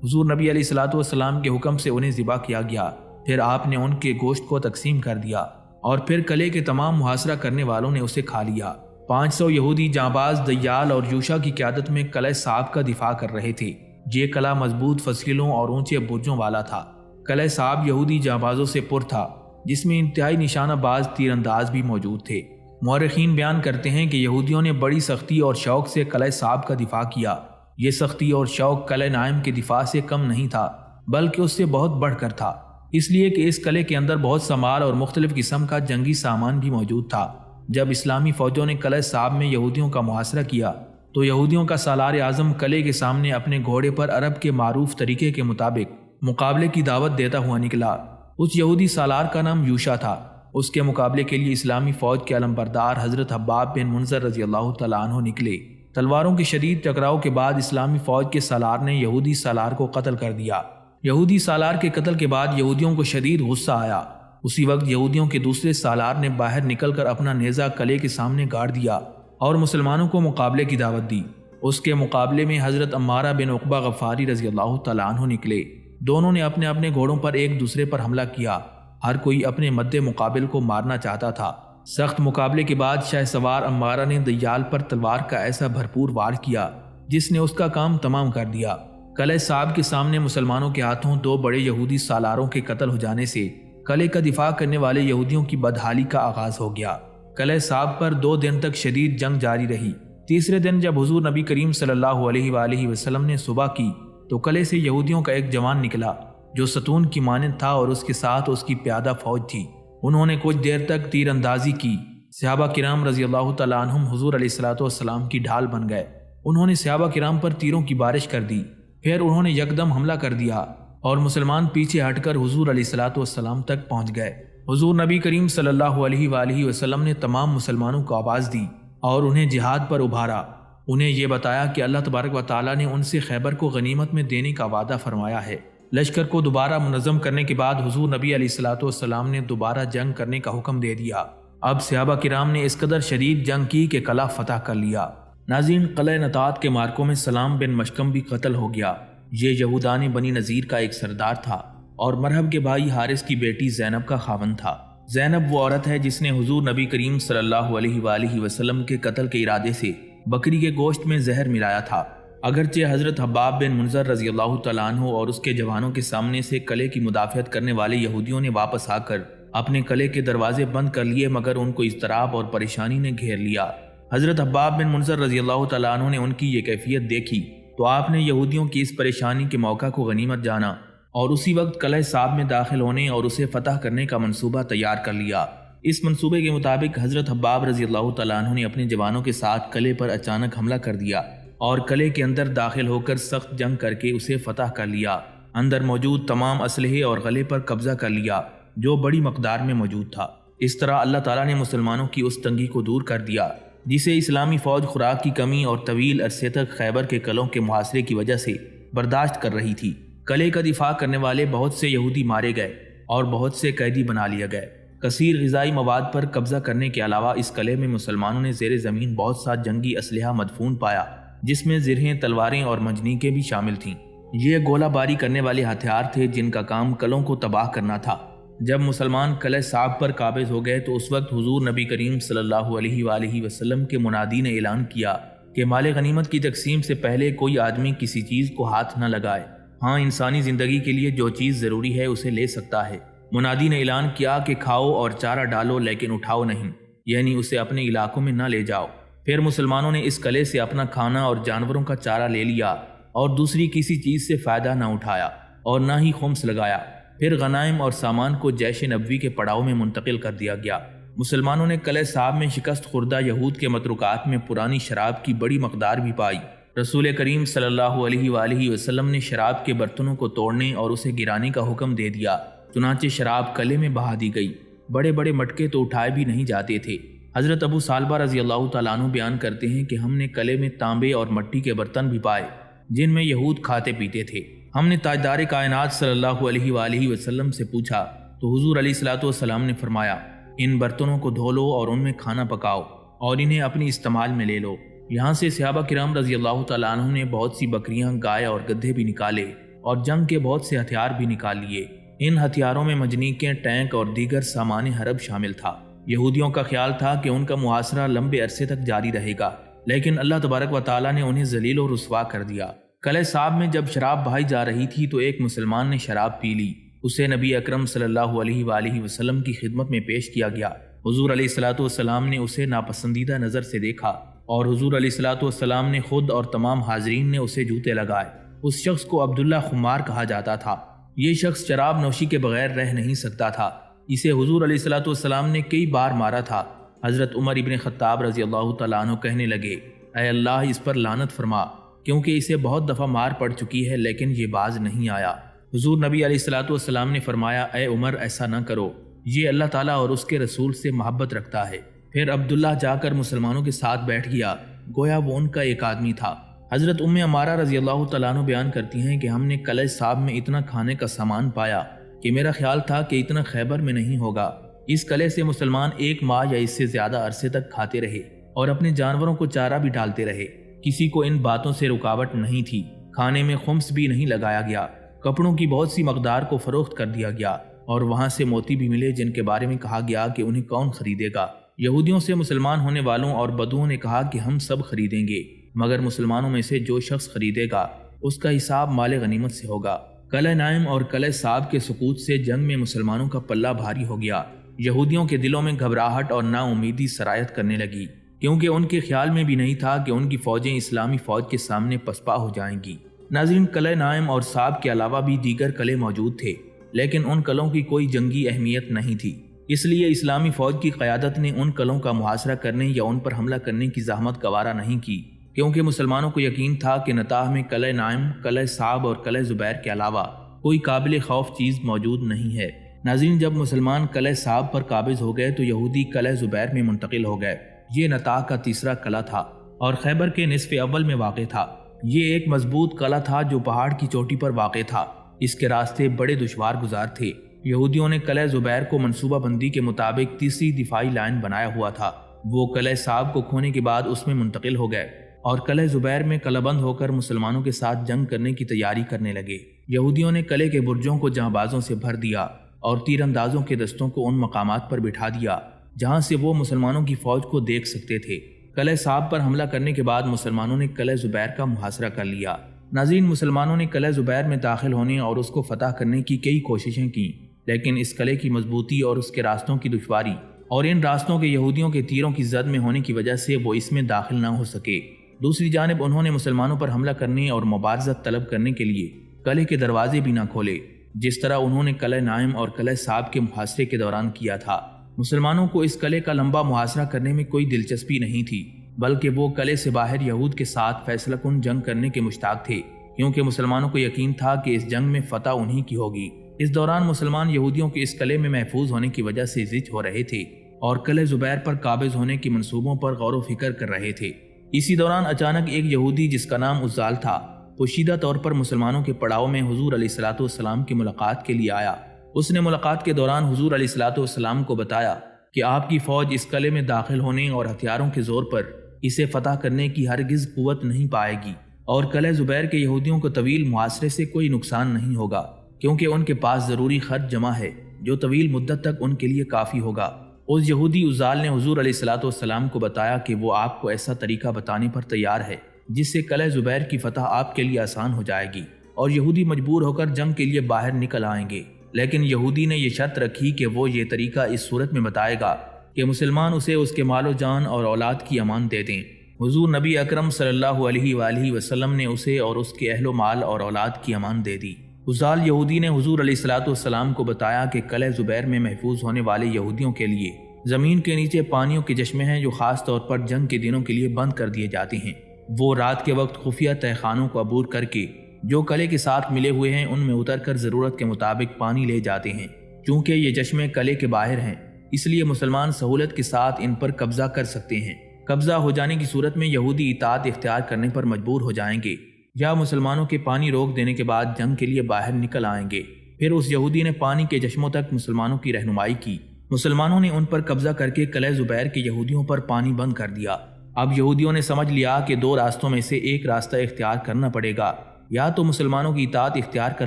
حضور نبی علیہ الصلوۃ والسلام کے حکم سے انہیں ذبح کیا گیا۔ پھر آپ نے ان کے گوشت کو تقسیم کر دیا اور پھر قلعے کے تمام محاصرہ کرنے والوں نے اسے کھا لیا۔ 500 یہودی جانباز دیال اور یوشا کی قیادت میں قلعہ صاغ کا دفاع کر رہے تھے۔ یہ قلعہ مضبوط فصیلوں اور اونچے برجوں والا تھا۔ قلعہ صاغ یہودی جانبازوں سے پر تھا، جس میں انتہائی نشانہ باز تیر انداز بھی موجود تھے۔ مورخین بیان کرتے ہیں کہ یہودیوں نے بڑی سختی اور شوق سے قلعہ صاغ کا دفاع کیا۔ یہ سختی اور شوق قلعہ نائم کے دفاع سے کم نہیں تھا، بلکہ اس سے بہت بڑھ کر تھا، اس لیے کہ اس قلعے کے اندر بہت سا مال اور مختلف قسم کا جنگی سامان بھی موجود تھا۔ جب اسلامی فوجوں نے قلعہ صاغ میں یہودیوں کا محاصرہ کیا تو یہودیوں کا سالار اعظم قلعے کے سامنے اپنے گھوڑے پر عرب کے معروف طریقے کے مطابق مقابلے کی دعوت دیتا ہوا نکلا۔ اس یہودی سالار کا نام یوشا تھا۔ اس کے مقابلے کے لیے اسلامی فوج کے علمبردار حضرت حباب بن منذر رضی اللہ تعالیٰ عنہ نکلے۔ تلواروں کے شدید ٹکراؤ کے بعد اسلامی فوج کے سالار نے یہودی سالار کو قتل کر دیا۔ یہودی سالار کے قتل کے بعد یہودیوں کو شدید غصہ آیا۔ اسی وقت یہودیوں کے دوسرے سالار نے باہر نکل کر اپنا نیزہ قلعے کے سامنے گاڑ دیا اور مسلمانوں کو مقابلے کی دعوت دی۔ اس کے مقابلے میں حضرت عمارہ بن عقبہ غفاری رضی اللہ تعالیٰ عنہ نکلے۔ دونوں نے اپنے اپنے گھوڑوں پر ایک دوسرے پر حملہ کیا۔ ہر کوئی اپنے مد مقابل کو مارنا چاہتا تھا۔ سخت مقابلے کے بعد شاہ سوار عمارہ نے دیال پر تلوار کا ایسا بھرپور وار کیا جس نے اس کا کام تمام کر دیا۔ قلعہ صاغ کے سامنے مسلمانوں کے ہاتھوں 2 بڑے یہودی سالاروں کے قتل ہو جانے سے قلعے کا دفاع کرنے والے یہودیوں کی بدحالی کا آغاز ہو گیا۔ قلعہ صاغ پر 2 دن تک شدید جنگ جاری رہی۔ تیسرے دن جب حضور نبی کریم صلی اللہ علیہ وآلہ وسلم نے صبح کی تو قلعے سے یہودیوں کا ایک جوان نکلا جو ستون کی مانند تھا اور اس کے ساتھ اس کی پیادہ فوج تھی۔ انہوں نے کچھ دیر تک تیر اندازی کی۔ صحابہ کرام رضی اللہ تعالیٰ عنہم حضور علیہ الصلوۃ والسلام کی ڈھال بن گئے۔ انہوں نے صحابہ کرام پر تیروں کی بارش کر دی۔ پھر انہوں نے یکدم حملہ کر دیا اور مسلمان پیچھے ہٹ کر حضور علیہ الصلوۃ والسلام تک پہنچ گئے۔ حضور نبی کریم صلی اللہ علیہ وآلہ وسلم نے تمام مسلمانوں کو آواز دی اور انہیں جہاد پر ابھارا۔ انہیں یہ بتایا کہ اللہ تبارک و تعالیٰ نے ان سے خیبر کو غنیمت میں دینے کا وعدہ فرمایا ہے۔ لشکر کو دوبارہ منظم کرنے کے بعد حضور نبی علیہ الصلوۃ والسلام نے دوبارہ جنگ کرنے کا حکم دے دیا۔ اب صحابہ کرام نے اس قدر شدید جنگ کی کہ قلعہ فتح کر لیا۔ ناظرین، قلعہ نطات کے مارکوں میں سلام بن مشکم بھی قتل ہو گیا۔ یہ یہودان بنی نذیر کا ایک سردار تھا اور مرہب کے بھائی حارث کی بیٹی زینب کا خاوند تھا۔ زینب وہ عورت ہے جس نے حضور نبی کریم صلی اللہ علیہ وآلہ وسلم کے قتل کے ارادے سے بکری کے گوشت میں زہر ملایا تھا۔ اگرچہ حضرت حباب بن منذر رضی اللہ تعالیٰ عنہ اور اس کے جوانوں کے سامنے سے قلعے کی مدافعت کرنے والے یہودیوں نے واپس آ کر اپنے قلعے کے دروازے بند کر لیے، مگر ان کو اضطراب اور پریشانی نے گھیر لیا۔ حضرت حباب بن منذر رضی اللہ تعالیٰ عنہ نے ان کی یہ کیفیت دیکھی تو آپ نے یہودیوں کی اس پریشانی کے موقع کو غنیمت جانا اور اسی وقت قلعہ صاغ میں داخل ہونے اور اسے فتح کرنے کا منصوبہ تیار کر لیا۔ اس منصوبے کے مطابق حضرت حباب رضی اللہ تعالیٰ عنہ نے اپنے جوانوں کے ساتھ قلعے پر اچانک حملہ کر دیا اور قلعے کے اندر داخل ہو کر سخت جنگ کر کے اسے فتح کر لیا۔ اندر موجود تمام اسلحے اور قلعے پر قبضہ کر لیا جو بڑی مقدار میں موجود تھا۔ اس طرح اللہ تعالیٰ نے مسلمانوں کی اس تنگی کو دور کر دیا جسے اسلامی فوج خوراک کی کمی اور طویل عرصے تک خیبر کے قلعوں کے محاصرے کی وجہ سے برداشت کر رہی تھی۔ قلعے کا دفاع کرنے والے بہت سے یہودی مارے گئے اور بہت سے قیدی بنا لیے گئے۔ کثیر غذائی مواد پر قبضہ کرنے کے علاوہ اس قلعے میں مسلمانوں نے زیر زمین بہت سا جنگی اسلحہ مدفون پایا، جس میں زرہیں، تلواریں اور منجنیقیں بھی شامل تھیں۔ یہ گولہ باری کرنے والے ہتھیار تھے جن کا کام قلعوں کو تباہ کرنا تھا۔ جب مسلمان قلعہ صاغ پر قابض ہو گئے تو اس وقت حضور نبی کریم صلی اللہ علیہ وآلہ وسلم کے منادی نے اعلان کیا کہ مال غنیمت کی تقسیم سے پہلے کوئی آدمی کسی چیز کو ہاتھ نہ لگائے۔ ہاں، انسانی زندگی کے لیے جو چیز ضروری ہے اسے لے سکتا ہے۔ منادی نے اعلان کیا کہ کھاؤ اور چارہ ڈالو لیکن اٹھاؤ نہیں، یعنی اسے اپنے علاقوں میں نہ لے جاؤ۔ پھر مسلمانوں نے اس قلعے سے اپنا کھانا اور جانوروں کا چارہ لے لیا اور دوسری کسی چیز سے فائدہ نہ اٹھایا اور نہ ہی خمس لگایا۔ پھر غنائم اور سامان کو جیش نبوی کے پڑاؤ میں منتقل کر دیا گیا۔ مسلمانوں نے قلعہ صاحب میں شکست خوردہ یہود کے متروکات میں پرانی شراب کی بڑی مقدار بھی پائی۔ رسول کریم صلی اللہ علیہ وآلہ وسلم نے شراب کے برتنوں کو توڑنے اور اسے گرانے کا حکم دے دیا، چنانچہ شراب قلعے میں بہا دی گئی۔ بڑے بڑے مٹکے تو اٹھائے بھی نہیں جاتے تھے۔ حضرت ابو سالبہ رضی اللہ تعالیٰ عنہ بیان کرتے ہیں کہ ہم نے قلعے میں تانبے اور مٹی کے برتن بھی پائے جن میں یہود کھاتے پیتے تھے۔ ہم نے تاجدار کائنات صلی اللہ علیہ وآلہ وسلم سے پوچھا تو حضور علیہ الصلوۃ والسلام نے فرمایا، ان برتنوں کو دھو لو اور ان میں کھانا پکاؤ اور انہیں اپنی استعمال میں لے لو۔ یہاں سے صحابہ کرام رضی اللہ تعالیٰ عنہ نے بہت سی بکریاں، گائے اور گدھے بھی نکالے اور جنگ کے بہت سے ہتھیار بھی نکال لیے۔ ان ہتھیاروں میں منجنیقیں، ٹینک اور دیگر سامان حرب شامل تھا۔ یہودیوں کا خیال تھا کہ ان کا محاصرہ لمبے عرصے تک جاری رہے گا، لیکن اللہ تبارک و تعالیٰ نے انہیں ذلیل و رسوا کر دیا۔ قلعہ صاحب میں جب شراب بہائی جا رہی تھی تو ایک مسلمان نے شراب پی لی۔ اسے نبی اکرم صلی اللہ علیہ وآلہ وسلم کی خدمت میں پیش کیا گیا۔ حضور علیہ الصلوۃ والسلام نے اسے ناپسندیدہ نظر سے دیکھا اور حضور علیہ الصلوۃ والسلام نے خود اور تمام حاضرین نے اسے جوتے لگائے۔ اس شخص کو عبداللہ خمار کہا جاتا تھا۔ یہ شخص شراب نوشی کے بغیر رہ نہیں سکتا تھا۔ اسے حضور علیہ الصلوۃ والسلام نے کئی بار مارا تھا۔ حضرت عمر ابن خطاب رضی اللہ تعالیٰ عنہ کہنے لگے، اے اللہ اس پر لعنت فرما، کیونکہ اسے بہت دفعہ مار پڑ چکی ہے لیکن یہ باز نہیں آیا۔ حضور نبی علیہ الصلوۃ والسلام نے فرمایا، اے عمر ایسا نہ کرو، یہ اللہ تعالیٰ اور اس کے رسول سے محبت رکھتا ہے۔ پھر عبداللہ جا کر مسلمانوں کے ساتھ بیٹھ گیا، گویا وہ ان کا ایک آدمی تھا۔ حضرت ام عمارہ رضی اللہ تعالیٰ عنہ بیان کرتی ہیں کہ ہم نے قلعہ صاحب میں اتنا کھانے کا سامان پایا کہ میرا خیال تھا کہ اتنا خیبر میں نہیں ہوگا۔ اس قلعے سے مسلمان 1 ماہ یا اس سے زیادہ عرصے تک کھاتے رہے اور اپنے جانوروں کو چارہ بھی ڈالتے رہے۔ کسی کو ان باتوں سے رکاوٹ نہیں تھی۔ کھانے میں خمس بھی نہیں لگایا گیا۔ کپڑوں کی بہت سی مقدار کو فروخت کر دیا گیا اور وہاں سے موتی بھی ملے جن کے بارے میں کہا گیا کہ انہیں کون خریدے گا۔ یہودیوں سے مسلمان ہونے والوں اور بدوؤں نے کہا کہ ہم سب خریدیں گے، مگر مسلمانوں میں سے جو شخص خریدے گا اس کا حساب مال غنیمت سے ہوگا۔ قلعہ نائم اور قلعہ صاحب کے سقوط سے جنگ میں مسلمانوں کا پلہ بھاری ہو گیا۔ یہودیوں کے دلوں میں گھبراہٹ اور نا امیدی سرایت کرنے لگی، کیونکہ ان کے خیال میں بھی نہیں تھا کہ ان کی فوجیں اسلامی فوج کے سامنے پسپا ہو جائیں گی۔ ناظرین، قلعہ نائم اور صاحب کے علاوہ بھی دیگر قلعے موجود تھے، لیکن ان قلعوں کی کوئی جنگی اہمیت نہیں تھی، اس لیے اسلامی فوج کی قیادت نے ان قلعوں کا محاصرہ کرنے یا ان پر حملہ کرنے کی زحمت گوارا نہیں کی، کیونکہ مسلمانوں کو یقین تھا کہ نتاح میں قلعہ نائم، قلعہ صاحب اور قلعہ زبیر کے علاوہ کوئی قابل خوف چیز موجود نہیں ہے۔ ناظرین، جب مسلمان قلعہ صاحب پر قابض ہو گئے تو یہودی قلعہ زبیر میں منتقل ہو گئے۔ یہ نتاح کا تیسرا قلعہ تھا اور خیبر کے نصف اول میں واقع تھا۔ یہ ایک مضبوط قلعہ تھا جو پہاڑ کی چوٹی پر واقع تھا۔ اس کے راستے بڑے دشوار گزار تھے۔ یہودیوں نے قلعہ زبیر کو منصوبہ بندی کے مطابق تیسری دفاعی لائن بنایا ہوا تھا۔ وہ قلعہ صاحب کو کھونے کے بعد اس میں منتقل ہو گئے اور قلعہ زبیر میں قلعہ بند ہو کر مسلمانوں کے ساتھ جنگ کرنے کی تیاری کرنے لگے۔ یہودیوں نے قلعے کے برجوں کو جاں بازوں سے بھر دیا اور تیر اندازوں کے دستوں کو ان مقامات پر بٹھا دیا جہاں سے وہ مسلمانوں کی فوج کو دیکھ سکتے تھے۔ قلعہ صاحب پر حملہ کرنے کے بعد مسلمانوں نے قلعہ زبیر کا محاصرہ کر لیا۔ ناظرین، مسلمانوں نے قلعہ زبیر میں داخل ہونے اور اس کو فتح کرنے کی کئی کوششیں کیں، لیکن اس قلعے کی مضبوطی اور اس کے راستوں کی دشواری اور ان راستوں کے یہودیوں کے تیروں کی زد میں ہونے کی وجہ سے وہ اس میں داخل نہ ہو سکے۔ دوسری جانب انہوں نے مسلمانوں پر حملہ کرنے اور مبارزت طلب کرنے کے لیے قلعے کے دروازے بھی نہ کھولے، جس طرح انہوں نے قلعہ نائم اور قلعہ صاحب کے محاصرے کے دوران کیا تھا۔ مسلمانوں کو اس قلعے کا لمبا محاصرہ کرنے میں کوئی دلچسپی نہیں تھی، بلکہ وہ قلعے سے باہر یہود کے ساتھ فیصلہ کن جنگ کرنے کے مشتاق تھے، کیونکہ مسلمانوں کو یقین تھا کہ اس جنگ میں فتح انہی کی ہوگی۔ اس دوران مسلمان یہودیوں کے اس قلعے میں محفوظ ہونے کی وجہ سے زج ہو رہے تھے اور قلعہ زبیر پر قابض ہونے کے منصوبوں پر غور و فکر کر رہے تھے۔ اسی دوران اچانک ایک یہودی جس کا نام عزال تھا، پوشیدہ طور پر مسلمانوں کے پڑاؤ میں حضور علیہ الصلوۃ والسلام کی ملاقات کے لیے آیا۔ اس نے ملاقات کے دوران حضور علیہ الصلوۃ والسلام کو بتایا کہ آپ کی فوج اس قلعے میں داخل ہونے اور ہتھیاروں کے زور پر اسے فتح کرنے کی ہرگز قوت نہیں پائے گی، اور قلعہ زبیر کے یہودیوں کو طویل محاصرے سے کوئی نقصان نہیں ہوگا، کیونکہ ان کے پاس ضروری خرچ جمع ہے جو طویل مدت تک ان کے لیے کافی ہوگا، اس یہودی عزال نے حضور علیہ الصلوۃ والسلام کو بتایا کہ وہ آپ کو ایسا طریقہ بتانے پر تیار ہے جس سے قلعہ زبیر کی فتح آپ کے لیے آسان ہو جائے گی اور یہودی مجبور ہو کر جنگ کے لیے باہر نکل آئیں گے۔ لیکن یہودی نے یہ شرط رکھی کہ وہ یہ طریقہ اس صورت میں بتائے گا کہ مسلمان اسے اس کے مال و جان اور اولاد کی امان دے دیں۔ حضور نبی اکرم صلی اللہ علیہ وآلہ وسلم نے اسے اور اس کے اہل و مال اور اولاد کی امان دے دی۔ عزال یہودی نے حضور علیہ الصلوۃ والسلام کو بتایا کہ قلعہ زبیر میں محفوظ ہونے والے یہودیوں کے لیے زمین کے نیچے پانیوں کے چشمے ہیں جو خاص طور پر جنگ کے دنوں کے لیے بند کر دیے جاتے ہیں۔ وہ رات کے وقت خفیہ تہہ خانوں کو عبور کر کے جو قلعے کے ساتھ ملے ہوئے ہیں ان میں اتر کر ضرورت کے مطابق پانی لے جاتے ہیں۔ چونکہ یہ چشمے قلعے کے باہر ہیں اس لیے مسلمان سہولت کے ساتھ ان پر قبضہ کر سکتے ہیں۔ قبضہ ہو جانے کی صورت میں یہودی اطاعت اختیار کرنے پر مجبور ہو جائیں گے یا مسلمانوں کے پانی روک دینے کے بعد جنگ کے لیے باہر نکل آئیں گے۔ پھر اس یہودی نے پانی کے چشموں تک مسلمانوں کی رہنمائی کی۔ مسلمانوں نے ان پر قبضہ کر کے قلعہ زبیر کے یہودیوں پر پانی بند کر دیا۔ اب یہودیوں نے سمجھ لیا کہ دو راستوں میں سے ایک راستہ اختیار کرنا پڑے گا، یا تو مسلمانوں کی اطاعت اختیار کر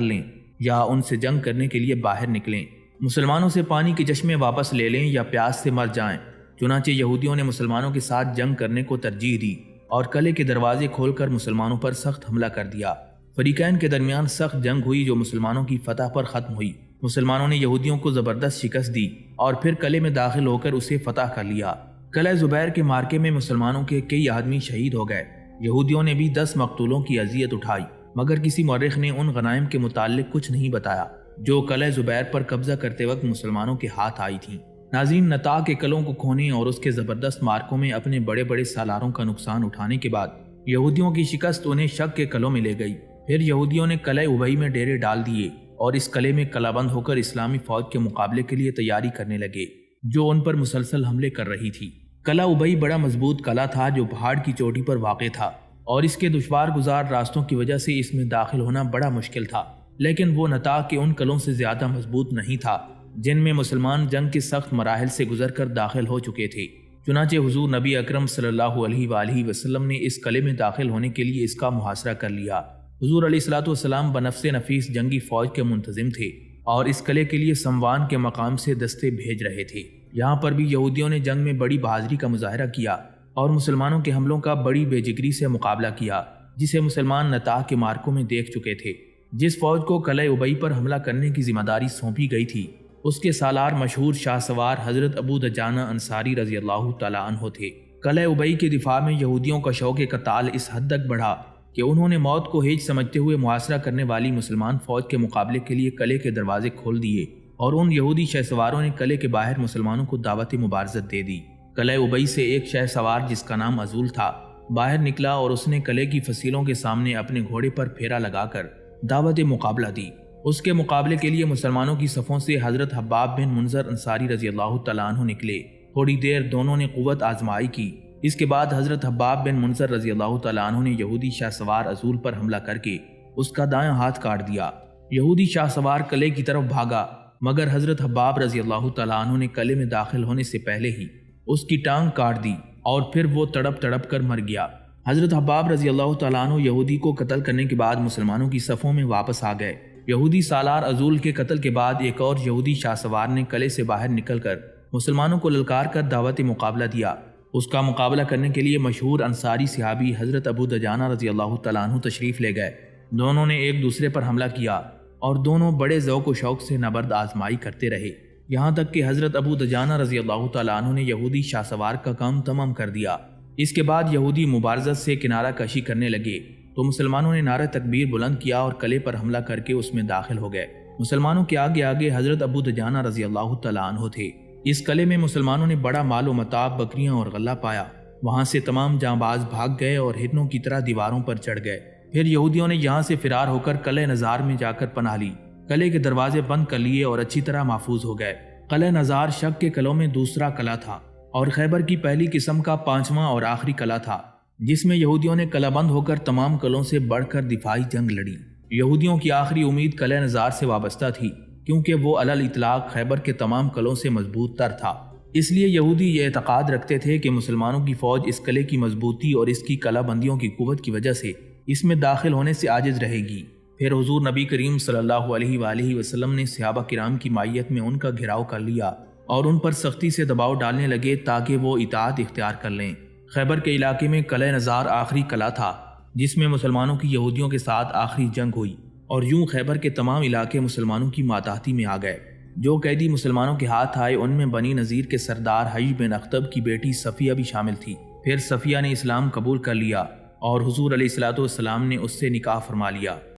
لیں یا ان سے جنگ کرنے کے لیے باہر نکلیں، مسلمانوں سے پانی کے چشمے واپس لے لیں یا پیاس سے مر جائیں۔ چنانچہ یہودیوں نے مسلمانوں کے ساتھ جنگ کرنے کو ترجیح دی اور قلعے کے دروازے کھول کر مسلمانوں پر سخت حملہ کر دیا۔ فریقین کے درمیان سخت جنگ ہوئی جو مسلمانوں کی فتح پر ختم ہوئی۔ مسلمانوں نے یہودیوں کو زبردست شکست دی اور پھر قلعے میں داخل ہو کر اسے فتح کر لیا۔ قلعہ زبیر کے مارکے میں مسلمانوں کے کئی آدمی شہید ہو گئے۔ یہودیوں نے بھی 10 مقتولوں کی اذیت اٹھائی، مگر کسی مورخ نے ان غنائم کے متعلق کچھ نہیں بتایا جو قلعہ زبیر پر قبضہ کرتے وقت مسلمانوں کے ہاتھ آئی تھیں۔ ناظرین، نطاع کے قلعوں کو کھونے اور اس کے زبردست مارکوں میں اپنے بڑے بڑے سالاروں کا نقصان اٹھانے کے بعد یہودیوں کی شکست انہیں شک کے قلعوں میں لے گئی۔ پھر یہودیوں نے قلعہ ابئی میں ڈیرے ڈال دیے اور اس قلعے میں قلعہ بند ہو کر اسلامی فوج کے مقابلے کے لیے تیاری کرنے لگے جو ان پر مسلسل حملے کر رہی تھی۔ قلعہ ابئی بڑا مضبوط قلعہ تھا جو پہاڑ کی چوٹی پر واقع تھا اور اس کے دشوار گزار راستوں کی وجہ سے اس میں داخل ہونا بڑا مشکل تھا، لیکن وہ نطاع کے ان قلعوں سے زیادہ مضبوط نہیں تھا جن میں مسلمان جنگ کے سخت مراحل سے گزر کر داخل ہو چکے تھے۔ چنانچہ حضور نبی اکرم صلی اللہ علیہ وآلہ وسلم نے اس قلعے میں داخل ہونے کے لیے اس کا محاصرہ کر لیا۔ حضور علیہ الصلوۃ والسلام بنفس نفیس جنگی فوج کے منتظم تھے اور اس قلعے کے لیے سموان کے مقام سے دستے بھیج رہے تھے۔ یہاں پر بھی یہودیوں نے جنگ میں بڑی بہادری کا مظاہرہ کیا اور مسلمانوں کے حملوں کا بڑی بے جگری سے مقابلہ کیا جسے مسلمان نطاع کے مارکوں میں دیکھ چکے تھے۔ جس فوج کو قلعہ ابئی پر حملہ کرنے کی ذمہ داری سونپی گئی تھی اس کے سالار مشہور شاہ سوار حضرت ابو دجانہ انصاری رضی اللہ تعالیٰ عنہ تھے۔ قلعہ ابئی کے دفاع میں یہودیوں کا شوق قتال اس حد تک بڑھا کہ انہوں نے موت کو ہیج سمجھتے ہوئے محاصرہ کرنے والی مسلمان فوج کے مقابلے کے لیے قلعے کے دروازے کھول دیے اور ان یہودی شہ سواروں نے قلعے کے باہر مسلمانوں کو دعوت مبارزت دے دی۔ قلعہ ابئی سے ایک شہ سوار جس کا نام عزول تھا باہر نکلا اور اس نے قلعے کی فصیلوں کے سامنے اپنے گھوڑے پر پھیرا لگا کر دعوت مقابلہ دی۔ اس کے مقابلے کے لیے مسلمانوں کی صفوں سے حضرت حباب بن منذر انصاری رضی اللہ تعالیٰ عنہ نکلے۔ تھوڑی دیر دونوں نے قوت آزمائی کی۔ اس کے بعد حضرت حباب بن منذر رضی اللہ تعالیٰ عنہ نے یہودی شاہ سوار عزول پر حملہ کر کے اس کا دایاں ہاتھ کاٹ دیا۔ یہودی شاہ سوار قلعے کی طرف بھاگا مگر حضرت حباب رضی اللہ تعالیٰ عنہ نے قلعے میں داخل ہونے سے پہلے ہی اس کی ٹانگ کاٹ دی اور پھر وہ تڑپ تڑپ کر مر گیا۔ حضرت حباب رضی اللہ تعالیٰ عنہ یہودی کو قتل کرنے کے بعد مسلمانوں کی صفوں میں واپس آ گئے۔ یہودی سالار عزول کے قتل کے بعد ایک اور یہودی شاہ سوار نے قلعے سے باہر نکل کر مسلمانوں کو للکار کر دعوت مقابلہ دیا۔ اس کا مقابلہ کرنے کے لیے مشہور انصاری صحابی حضرت ابو دجانہ رضی اللہ تعالیٰ عنہ تشریف لے گئے۔ دونوں نے ایک دوسرے پر حملہ کیا اور دونوں بڑے ذوق و شوق سے نبرد آزمائی کرتے رہے، یہاں تک کہ حضرت ابو دجانہ رضی اللہ تعالیٰ عنہ نے یہودی شاہ سوار کا کام تمام کر دیا۔ اس کے بعد یہودی مبارزت سے کنارہ کشی کرنے لگے تو مسلمانوں نے نعرہ تکبیر بلند کیا اور قلعے پر حملہ کر کے اس میں داخل ہو گئے۔ مسلمانوں کے آگے آگے حضرت ابو دجانہ رضی اللہ تعالیٰ عنہ تھے۔ اس قلعے میں مسلمانوں نے بڑا مال و متاع، بکریاں اور غلہ پایا۔ وہاں سے تمام جاں باز بھاگ گئے اور ہرنوں کی طرح دیواروں پر چڑھ گئے۔ پھر یہودیوں نے یہاں سے فرار ہو کر قلعہ نزار میں جا کر پناہ لی۔ قلعے کے دروازے بند کر لیے اور اچھی طرح محفوظ ہو گئے۔ قلعہ نزار شک کے قلعوں میں دوسرا قلعہ تھا اور خیبر کی پہلی قسم کا 5واں اور آخری قلعہ تھا جس میں یہودیوں نے قلعہ بند ہو کر تمام قلعوں سے بڑھ کر دفاعی جنگ لڑی۔ یہودیوں کی آخری امید قلعہ نزار سے وابستہ تھی کیونکہ وہ علی الاطلاق خیبر کے تمام قلعوں سے مضبوط تر تھا۔ اس لیے یہودی یہ اعتقاد رکھتے تھے کہ مسلمانوں کی فوج اس قلعے کی مضبوطی اور اس کی قلعہ بندیوں کی قوت کی وجہ سے اس میں داخل ہونے سے عاجز رہے گی۔ پھر حضور نبی کریم صلی اللہ علیہ وآلہ وسلم نے صحابہ کرام کی معیت میں ان کا گھیراؤ کر لیا اور ان پر سختی سے دباؤ ڈالنے لگے تاکہ وہ اطاعت اختیار کر لیں۔ خیبر کے علاقے میں قلعہ نزار آخری قلعہ تھا جس میں مسلمانوں کی یہودیوں کے ساتھ آخری جنگ ہوئی، اور یوں خیبر کے تمام علاقے مسلمانوں کی ماتحتی میں آ گئے۔ جو قیدی مسلمانوں کے ہاتھ آئے ان میں بنی نذیر کے سردار حی بن اخطب کی بیٹی صفیہ بھی شامل تھی۔ پھر صفیہ نے اسلام قبول کر لیا اور حضور علیہ الصلوۃ والسلام نے اس سے نکاح فرما لیا۔